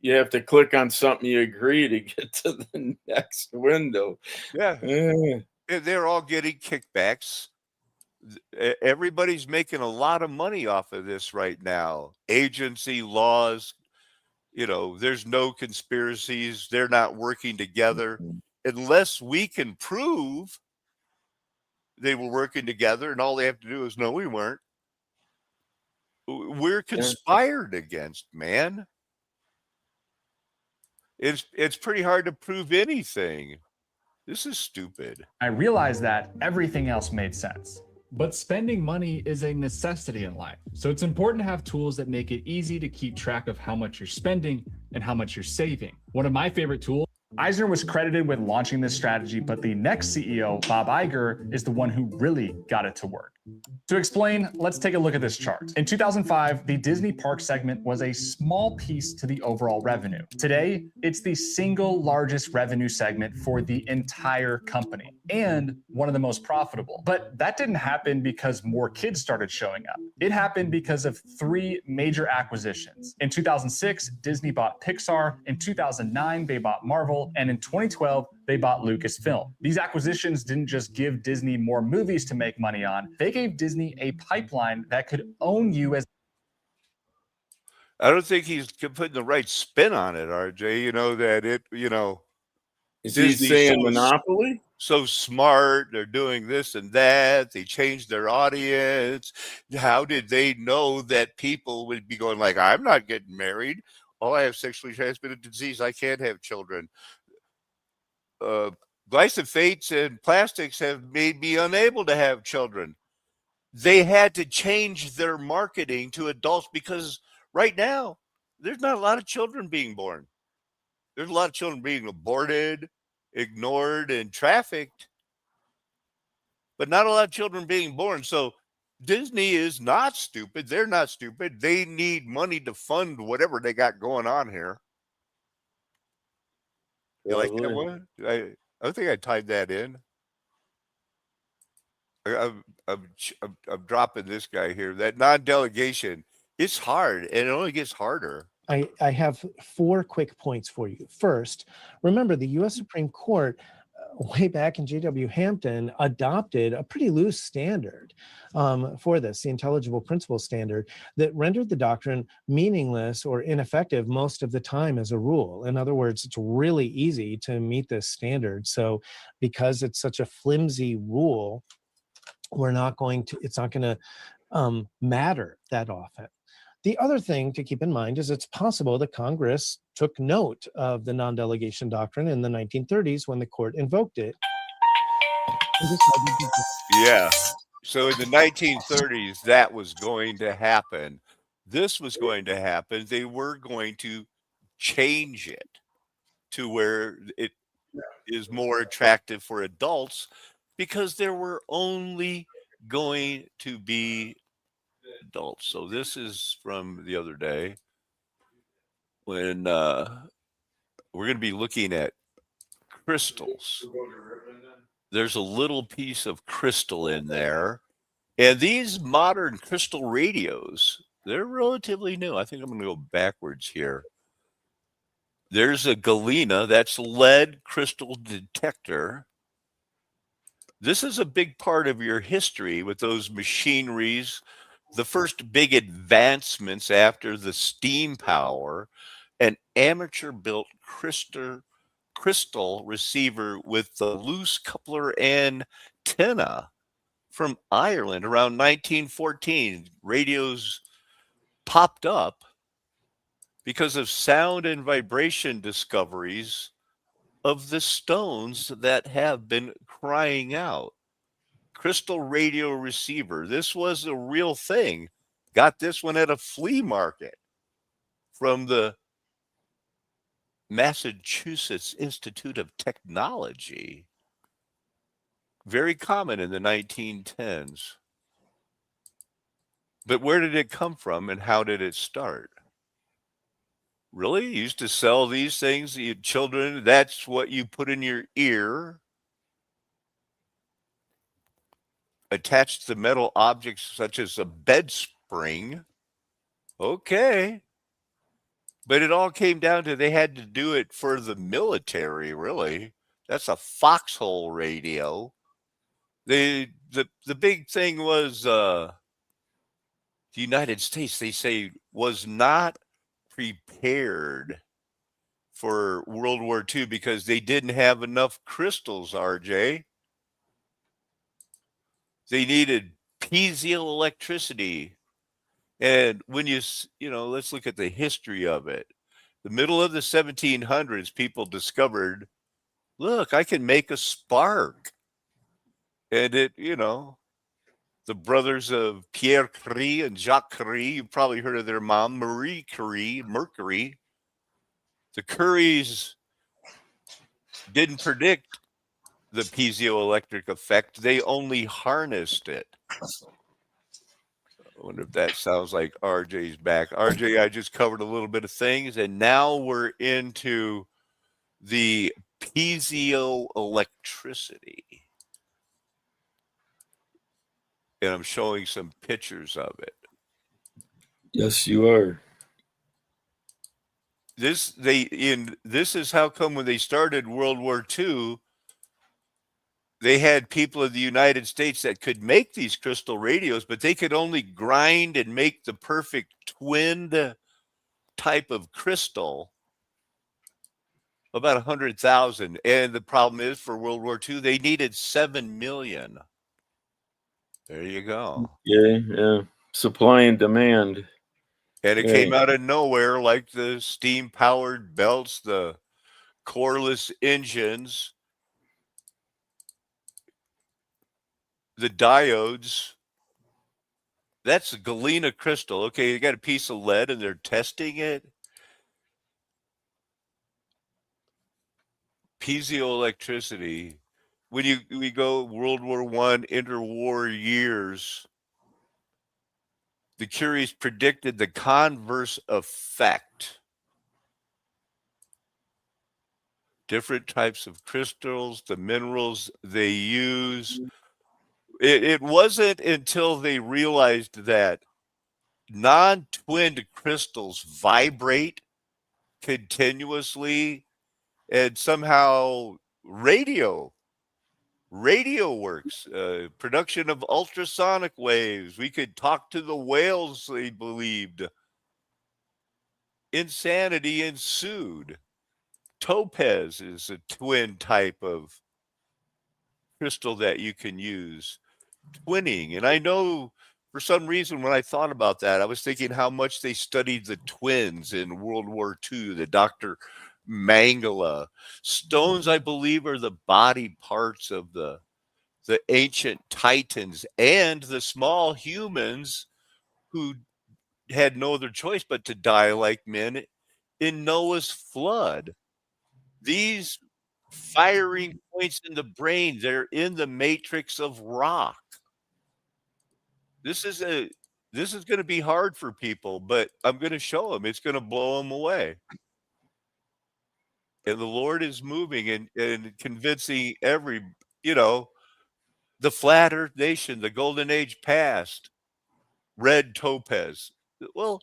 you have to click on something you agree to get to the next window. yeah. Eh, They're all getting kickbacks. Everybody's making a lot of money off of this right now. Agency laws, there's no conspiracies. They're not working together unless we can prove they were working together, and all they have to do is no, we weren't. We're conspired against, man. It's pretty hard to prove anything. This is stupid. I realized that everything else made sense. But spending money is a necessity in life. So it's important to have tools that make it easy to keep track of how much you're spending and how much you're saving. One of my favorite tools. Eisner was credited with launching this strategy, but the next CEO, Bob Iger, is the one who really got it to work. To explain, let's take a look at this chart. In 2005, the Disney Park segment was a small piece to the overall revenue. Today, it's the single largest revenue segment for the entire company and one of the most profitable. But that didn't happen because more kids started showing up. It happened because of three major acquisitions. In 2006, Disney bought Pixar. In 2009, they bought Marvel. And in 2012, they bought Lucasfilm. These acquisitions didn't just give Disney more movies to make money on, they gave Disney a pipeline that could own you as. I don't think he's putting the right spin on it, RJ. Is he Disney's saying so monopoly? So smart. They're doing this and that. They changed their audience. How did they know that people would be going like, I'm not getting married. Oh, I have sexually transmitted disease. I can't have children. Glyphosates and plastics have made me unable to have children. They had to change their marketing to adults because right now there's not a lot of children being born. There's a lot of children being aborted, ignored, and trafficked, but not a lot of children being born. So Disney is not stupid. They're not stupid. They need money to fund whatever they got going on here. You like that one? I don't think I tied that in. I'm dropping this guy here. That non-delegation, it's hard, and it only gets harder. I have 4 quick points for you. First, remember the U.S. Supreme Court way back in J.W. Hampton adopted a pretty loose standard for this, the intelligible principle standard, that rendered the doctrine meaningless or ineffective most of the time as a rule. In other words, it's really easy to meet this standard. So because it's such a flimsy rule, it's not going to matter that often. The other thing to keep in mind is it's possible that Congress took note of the non-delegation doctrine in the 1930s when the court invoked it. Yeah. So in the 1930s, that was going to happen. This was going to happen. They were going to change it to where it is more attractive for adults because there were only going to be adults. So this is from the other day when we're going to be looking at crystals. There's a little piece of crystal in there. And these modern crystal radios, they're relatively new. I think I'm going to go backwards here. There's a Galena, that's lead crystal detector. This is a big part of your history with those machineries, the first big advancements after the steam power, an amateur-built crystal receiver with the loose coupler antenna from Ireland around 1914. Radios popped up because of sound and vibration discoveries of the stones that have been crying out. crystal radio receiver. This was a real thing. Got this one at a flea market from the Massachusetts Institute of Technology. Very common in the 1910s. But where did it come from and how did it start? Really? You used to sell these things, you children, that's what you put in your ear. Attached to metal objects such as a bed spring. Okay. But it all came down to they had to do it for the military, really. That's a foxhole radio. The big thing was the United States, they say, was not prepared for World War II because they didn't have enough crystals, RJ. They needed piezoelectricity. And when let's look at the history of it. The middle of the 1700s, people discovered, look, I can make a spark. And the brothers of Pierre Curie and Jacques Curie, you've probably heard of their mom, Marie Curie, Mercury. The Curies didn't predict the piezoelectric effect. They only harnessed it. I wonder if that sounds like RJ's back. RJ, I just covered a little bit of things, and now we're into the piezoelectricity. And I'm showing some pictures of it. Yes, you are. This is how come when they started World War II, they had people in the United States that could make these crystal radios, but they could only grind and make the perfect twinned type of crystal about 100,000. And the problem is for World War II, they needed 7 million. There you go. Yeah. Supply and demand. And it came out of nowhere, like the steam-powered belts, the coreless engines, the diodes. That's a galena crystal. Okay, you got a piece of lead and they're testing it. Piezoelectricity. When we go World War I, interwar years, the Curies predicted the converse effect. Different types of crystals, the minerals they use. It wasn't until they realized that non-twinned crystals vibrate continuously and somehow radio works, production of ultrasonic waves. We could talk to the whales, they believed. Insanity ensued. Topaz is a twin type of crystal that you can use. Twinning. And I know for some reason when I thought about that, I was thinking how much they studied the twins in World War II, the Dr. Mengele. Stones, I believe, are the body parts of the ancient titans and the small humans who had no other choice but to die like men in Noah's flood. These firing points in the brain, they're in the matrix of rock. This is going to be hard for people, but I'm going to show them. It's going to blow them away. And the Lord is moving and convincing the flat earth nation, the golden age past, red topaz. Well,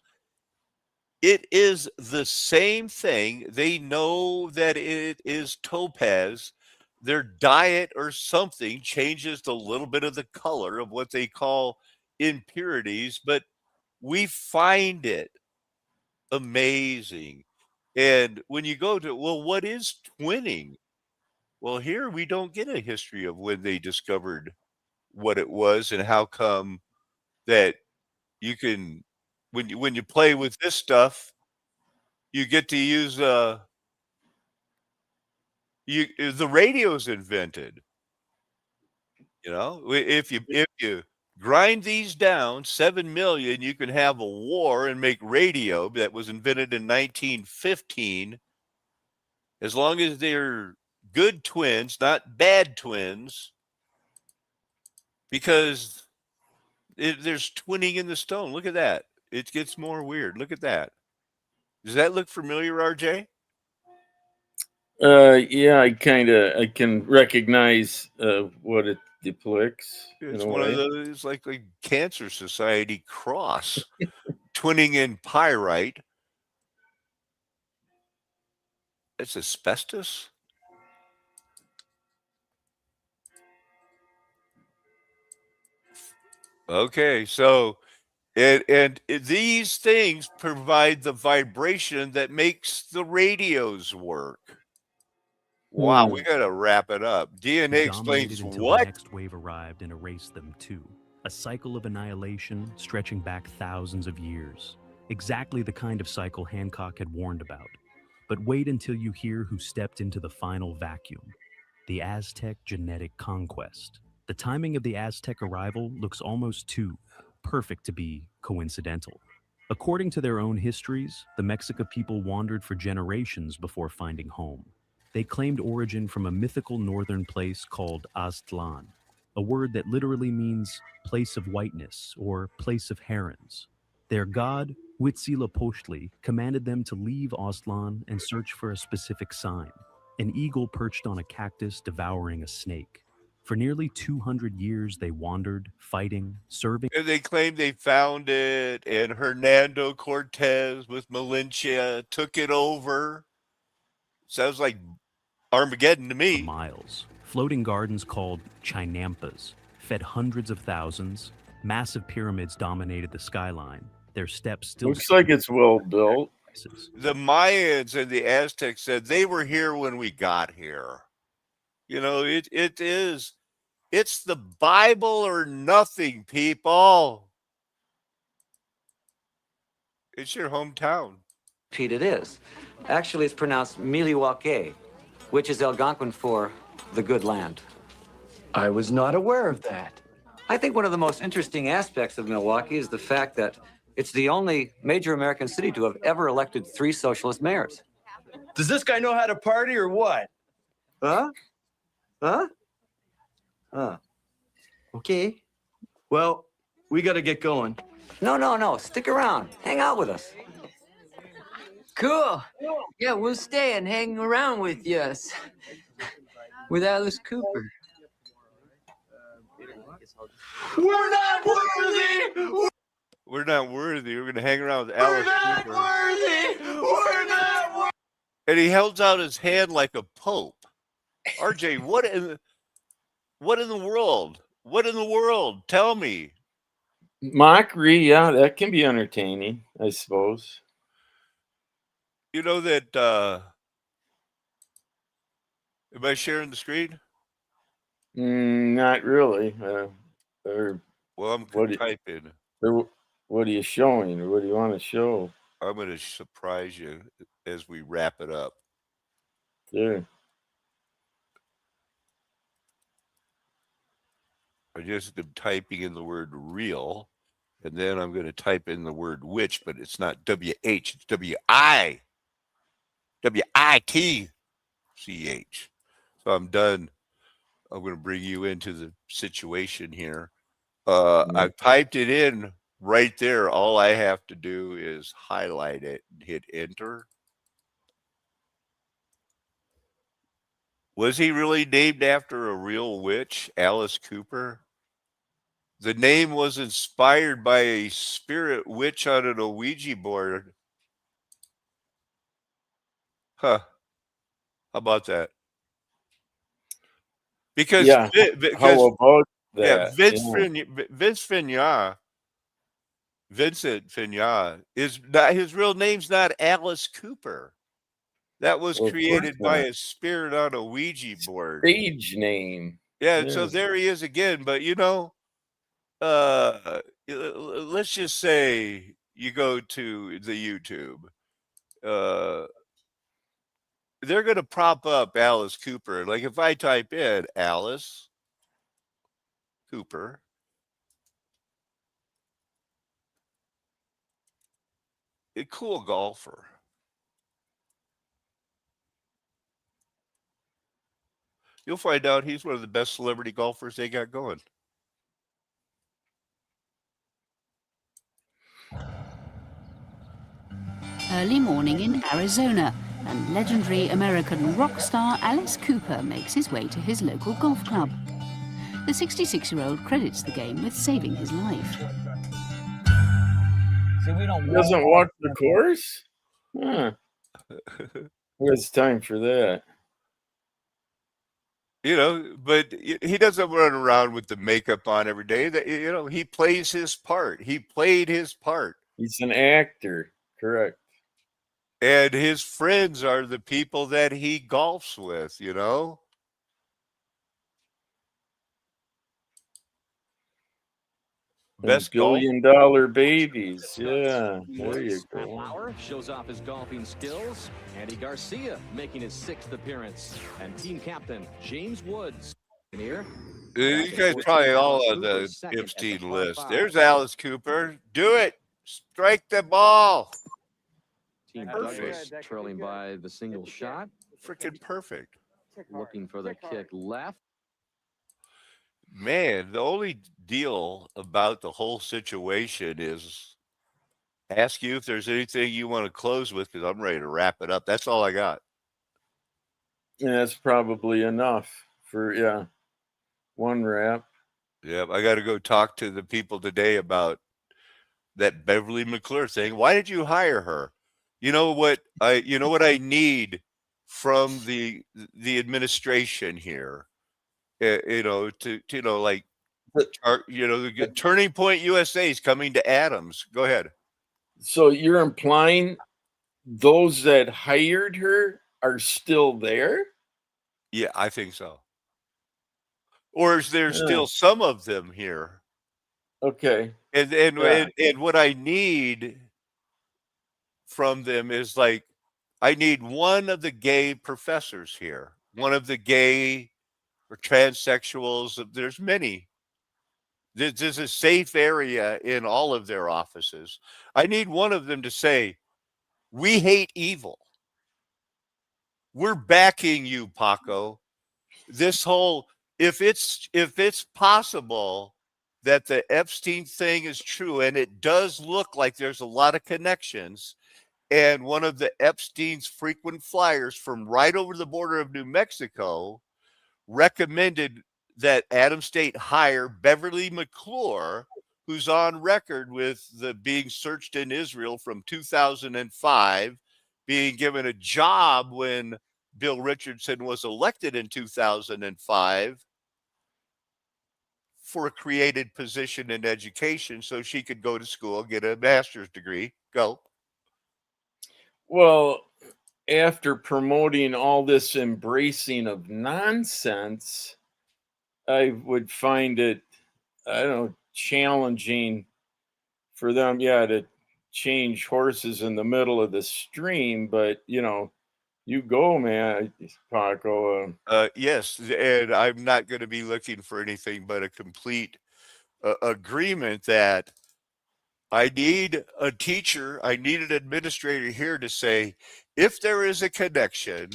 it is the same thing. They know that it is topaz. Their diet or something changes a little bit of the color of what they call impurities, but we find it amazing. And when you go to, well, what is twinning? Well, here we don't get a history of when they discovered what it was and how come that you can, when you play with this stuff, you get to use the radio's invented. You know, if you grind these down, 7 million, you can have a war and make radio that was invented in 1915, as long as they're good twins, not bad twins, because there's twinning in the stone. Look at that. It gets more weird. Look at that. Does that look familiar, RJ? Yeah, I can recognize what it depicts in It's a one of way. those like a Cancer Society cross, twinning in pyrite. It's asbestos. Okay, so these things provide the vibration that makes the radios work. Wow, we got to wrap it up. DNA Dominated explains until what? the next wave arrived and erased them too. A cycle of annihilation stretching back thousands of years. Exactly the kind of cycle Hancock had warned about. But wait until you hear who stepped into the final vacuum. The Aztec genetic conquest. The timing of the Aztec arrival looks almost too perfect to be coincidental. According to their own histories, the Mexica people wandered for generations before finding home. They claimed origin from a mythical northern place called Aztlan, a word that literally means place of whiteness or place of herons. Their god, Huitzilopochtli, commanded them to leave Aztlan and search for a specific sign, an eagle perched on a cactus devouring a snake. For nearly 200 years, they wandered, fighting, serving. And they claim they found it, and Hernando Cortez with Malinche took it over. Sounds like Armageddon to For me. miles. Floating gardens called chinampas fed hundreds of thousands. Massive pyramids dominated the skyline. Their steps still Looks like it's well built. The Mayans and the Aztecs said they were here when we got here. You know, it's the Bible or nothing, people. It's your hometown. Pete, it is. Actually, it's pronounced Miliwake, which is Algonquin for the good land. I was not aware of that. I think one of the most interesting aspects of Milwaukee is the fact that it's the only major American city to have ever elected 3 socialist mayors. Does this guy know how to party or what? Huh? Huh? Huh. Okay. Well, we got to get going. No. Stick around. Hang out with us. Cool. Yeah, we'll stay and hang around with you. With Alice Cooper. We're not worthy! We're not worthy. We're going to hang around with Alice Cooper. We're not worthy! And he held out his hand like a pope. RJ, what in the world? What in the world? Tell me. Mockery, yeah, that can be entertaining, I suppose. You know that am I sharing the screen? Not really. Well, I'm going to type in. What are you showing, or what do you want to show? I'm going to surprise you as we wrap it up. There. I just am typing in the word real, and then I'm going to type in the word witch, but it's not W-H, it's W-I. W-I-T-C-H. So I'm done. I'm going to bring you into the situation here. I've typed it in right there. All I have to do is highlight it and hit enter. Was he really named after a real witch, Alice Cooper? The name was inspired by a spirit witch on an Ouija board. Huh. How about that? Because yeah, how about that? Yeah, Vincent Fignon is not, his real name's not Alice Cooper. That was created by a spirit on a Ouija board. Stage name. Yeah, so there he is again. But you know, let's just say you go to the YouTube. They're going to prop up Alice Cooper. Like if I type in Alice Cooper. A cool golfer. You'll find out he's one of the best celebrity golfers they got going. Early morning in Arizona, and legendary American rock star Alice Cooper makes his way to his local golf club. The 66-year-old credits the game with saving his life. He doesn't walk the course? Huh. It's time for that. You know, but he doesn't run around with the makeup on every day. That, you know, he plays his part. He played his part. He's an actor, correct. And his friends are the people that he golfs with, you know? Best billion-dollar babies. Yeah, there you go. Power shows off his golfing skills. Andy Garcia making his 6th appearance. And team captain James Woods. Here. You guys probably all on the Epstein list. There's Alice Cooper. Do it. Strike the ball. Team Douglas trailing by the single shot. Freaking perfect. Looking for the kick left. Man, the only deal about the whole situation is ask you if there's anything you want to close with, because I'm ready to wrap it up. That's all I got. Yeah, that's probably enough for, one wrap. Yeah, I got to go talk to the people today about that Beverly McClure thing. Why did you hire her? You know what I need from the administration here. The Turning Point USA is coming to Adams. Go ahead. So you're implying those that hired her are still there? Yeah, I think so. Or is there still some of them here? Okay. And what I need from them is like, I need one of the gay professors here, one of the gay or transsexuals. There's many. There's a safe area in all of their offices. I need one of them to say, we hate evil. We're backing you, Paco. This whole, if it's possible that the Epstein thing is true, and it does look like there's a lot of connections, and one of the Epstein's frequent flyers from right over the border of New Mexico recommended that Adams State hire Beverly McClure, who's on record with the being searched in Israel from 2005, being given a job when Bill Richardson was elected in 2005 for a created position in education so she could go to school, get a master's degree. Go. Well, after promoting all this embracing of nonsense, I would find it, challenging for them, to change horses in the middle of the stream. But, you go, man, Paco. Yes, and I'm not going to be looking for anything but a complete agreement that I need a teacher, I need an administrator here to say, if there is a connection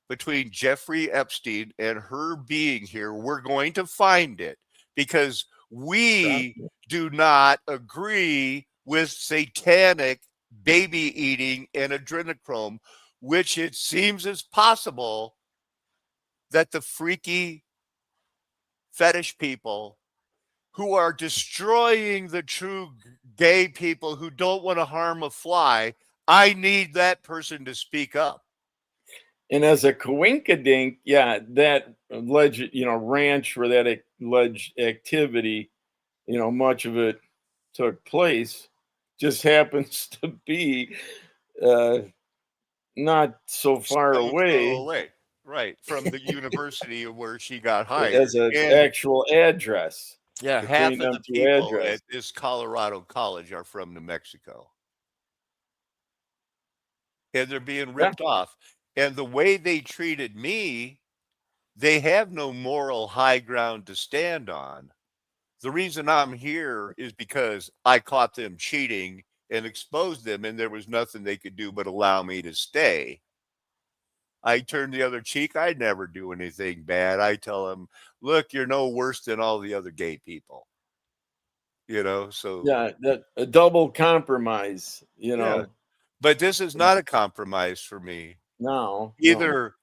between Jeffrey Epstein and her being here, we're going to find it, because we do not agree with satanic baby eating and adrenochrome, which it seems is possible that the freaky fetish people who are destroying the true gay people who don't want to harm a fly, I need that person to speak up. And as a coinkydink, that alleged, ranch where that alleged activity, much of it took place, just happens to be not so far away. Right, from the university where she got hired. As an actual address. Yeah, half of the people at this Colorado college are from New Mexico. And they're being ripped off. And the way they treated me, they have no moral high ground to stand on. The reason I'm here is because I caught them cheating and exposed them, and there was nothing they could do but allow me to stay. I turn the other cheek. I never do anything bad. I tell them, look, you're no worse than all the other gay people. You know, so Yeah, that a double compromise, you know. yeah. But this is not a compromise for me. No. Either,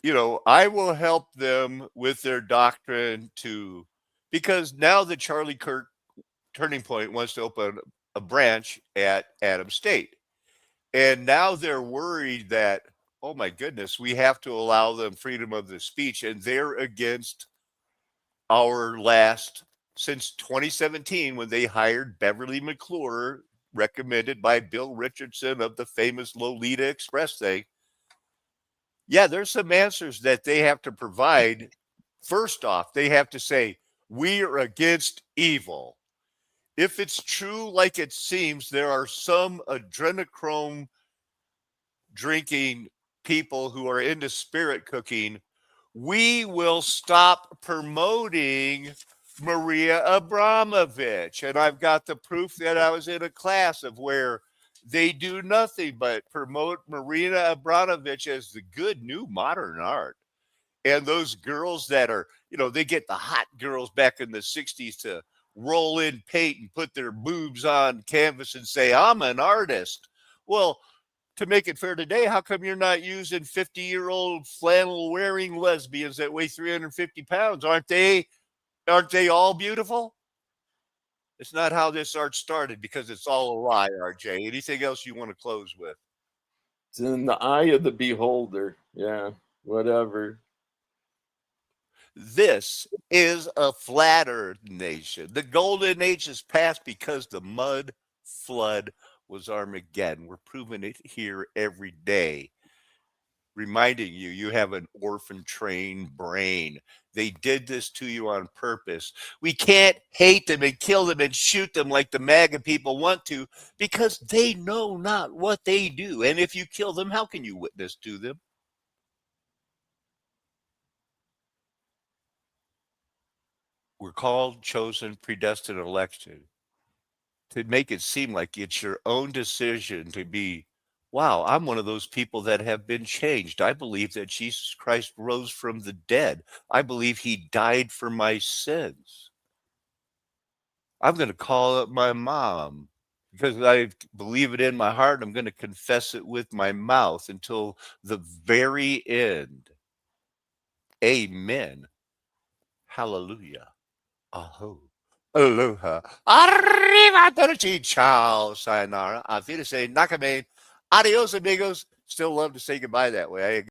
you know, I will help them with their doctrine because now the Charlie Kirk Turning Point wants to open a branch at Adams State. And now they're worried that, oh my goodness, we have to allow them freedom of the speech. And they're against our since 2017, when they hired Beverly McClure, recommended by Bill Richardson of the famous Lolita Express thing. Yeah, there's some answers that they have to provide. First off, they have to say, we are against evil. If it's true, like it seems, there are some adrenochrome drinking people who are into spirit cooking, we will stop promoting Maria Abramovich. And I've got the proof that I was in a class of where they do nothing but promote Maria Abramovich as the good new modern art. And those girls that are, you know, they get the hot girls back in the 60s to roll in paint and put their boobs on canvas and say, I'm an artist. Well, to make it fair today, how come you're not using 50-year-old flannel wearing lesbians that weigh 350 pounds? Aren't they all beautiful? It's not how this art started, because it's all a lie, RJ. Anything else you want to close with? It's in the eye of the beholder. Yeah, whatever. This is a flat earth nation. The golden age is past because the mud flood was Armageddon. We're proving it here every day. Reminding you, you have an orphan trained brain. They did this to you on purpose. We can't hate them and kill them and shoot them like the MAGA people want to, because they know not what they do. And if you kill them, how can you witness to them? We're called, chosen, predestined, elected to make it seem like it's your own decision to be, wow, I'm one of those people that have been changed. I believe that Jesus Christ rose from the dead. I believe he died for my sins. I'm going to call up my mom because I believe it in my heart. I'm going to confess it with my mouth until the very end. Amen. Hallelujah. Aho. Aloha. Arrivederci. Ciao. Sayonara. Auf Wiedersehen. Nakame. Adios, amigos. Still love to say goodbye that way.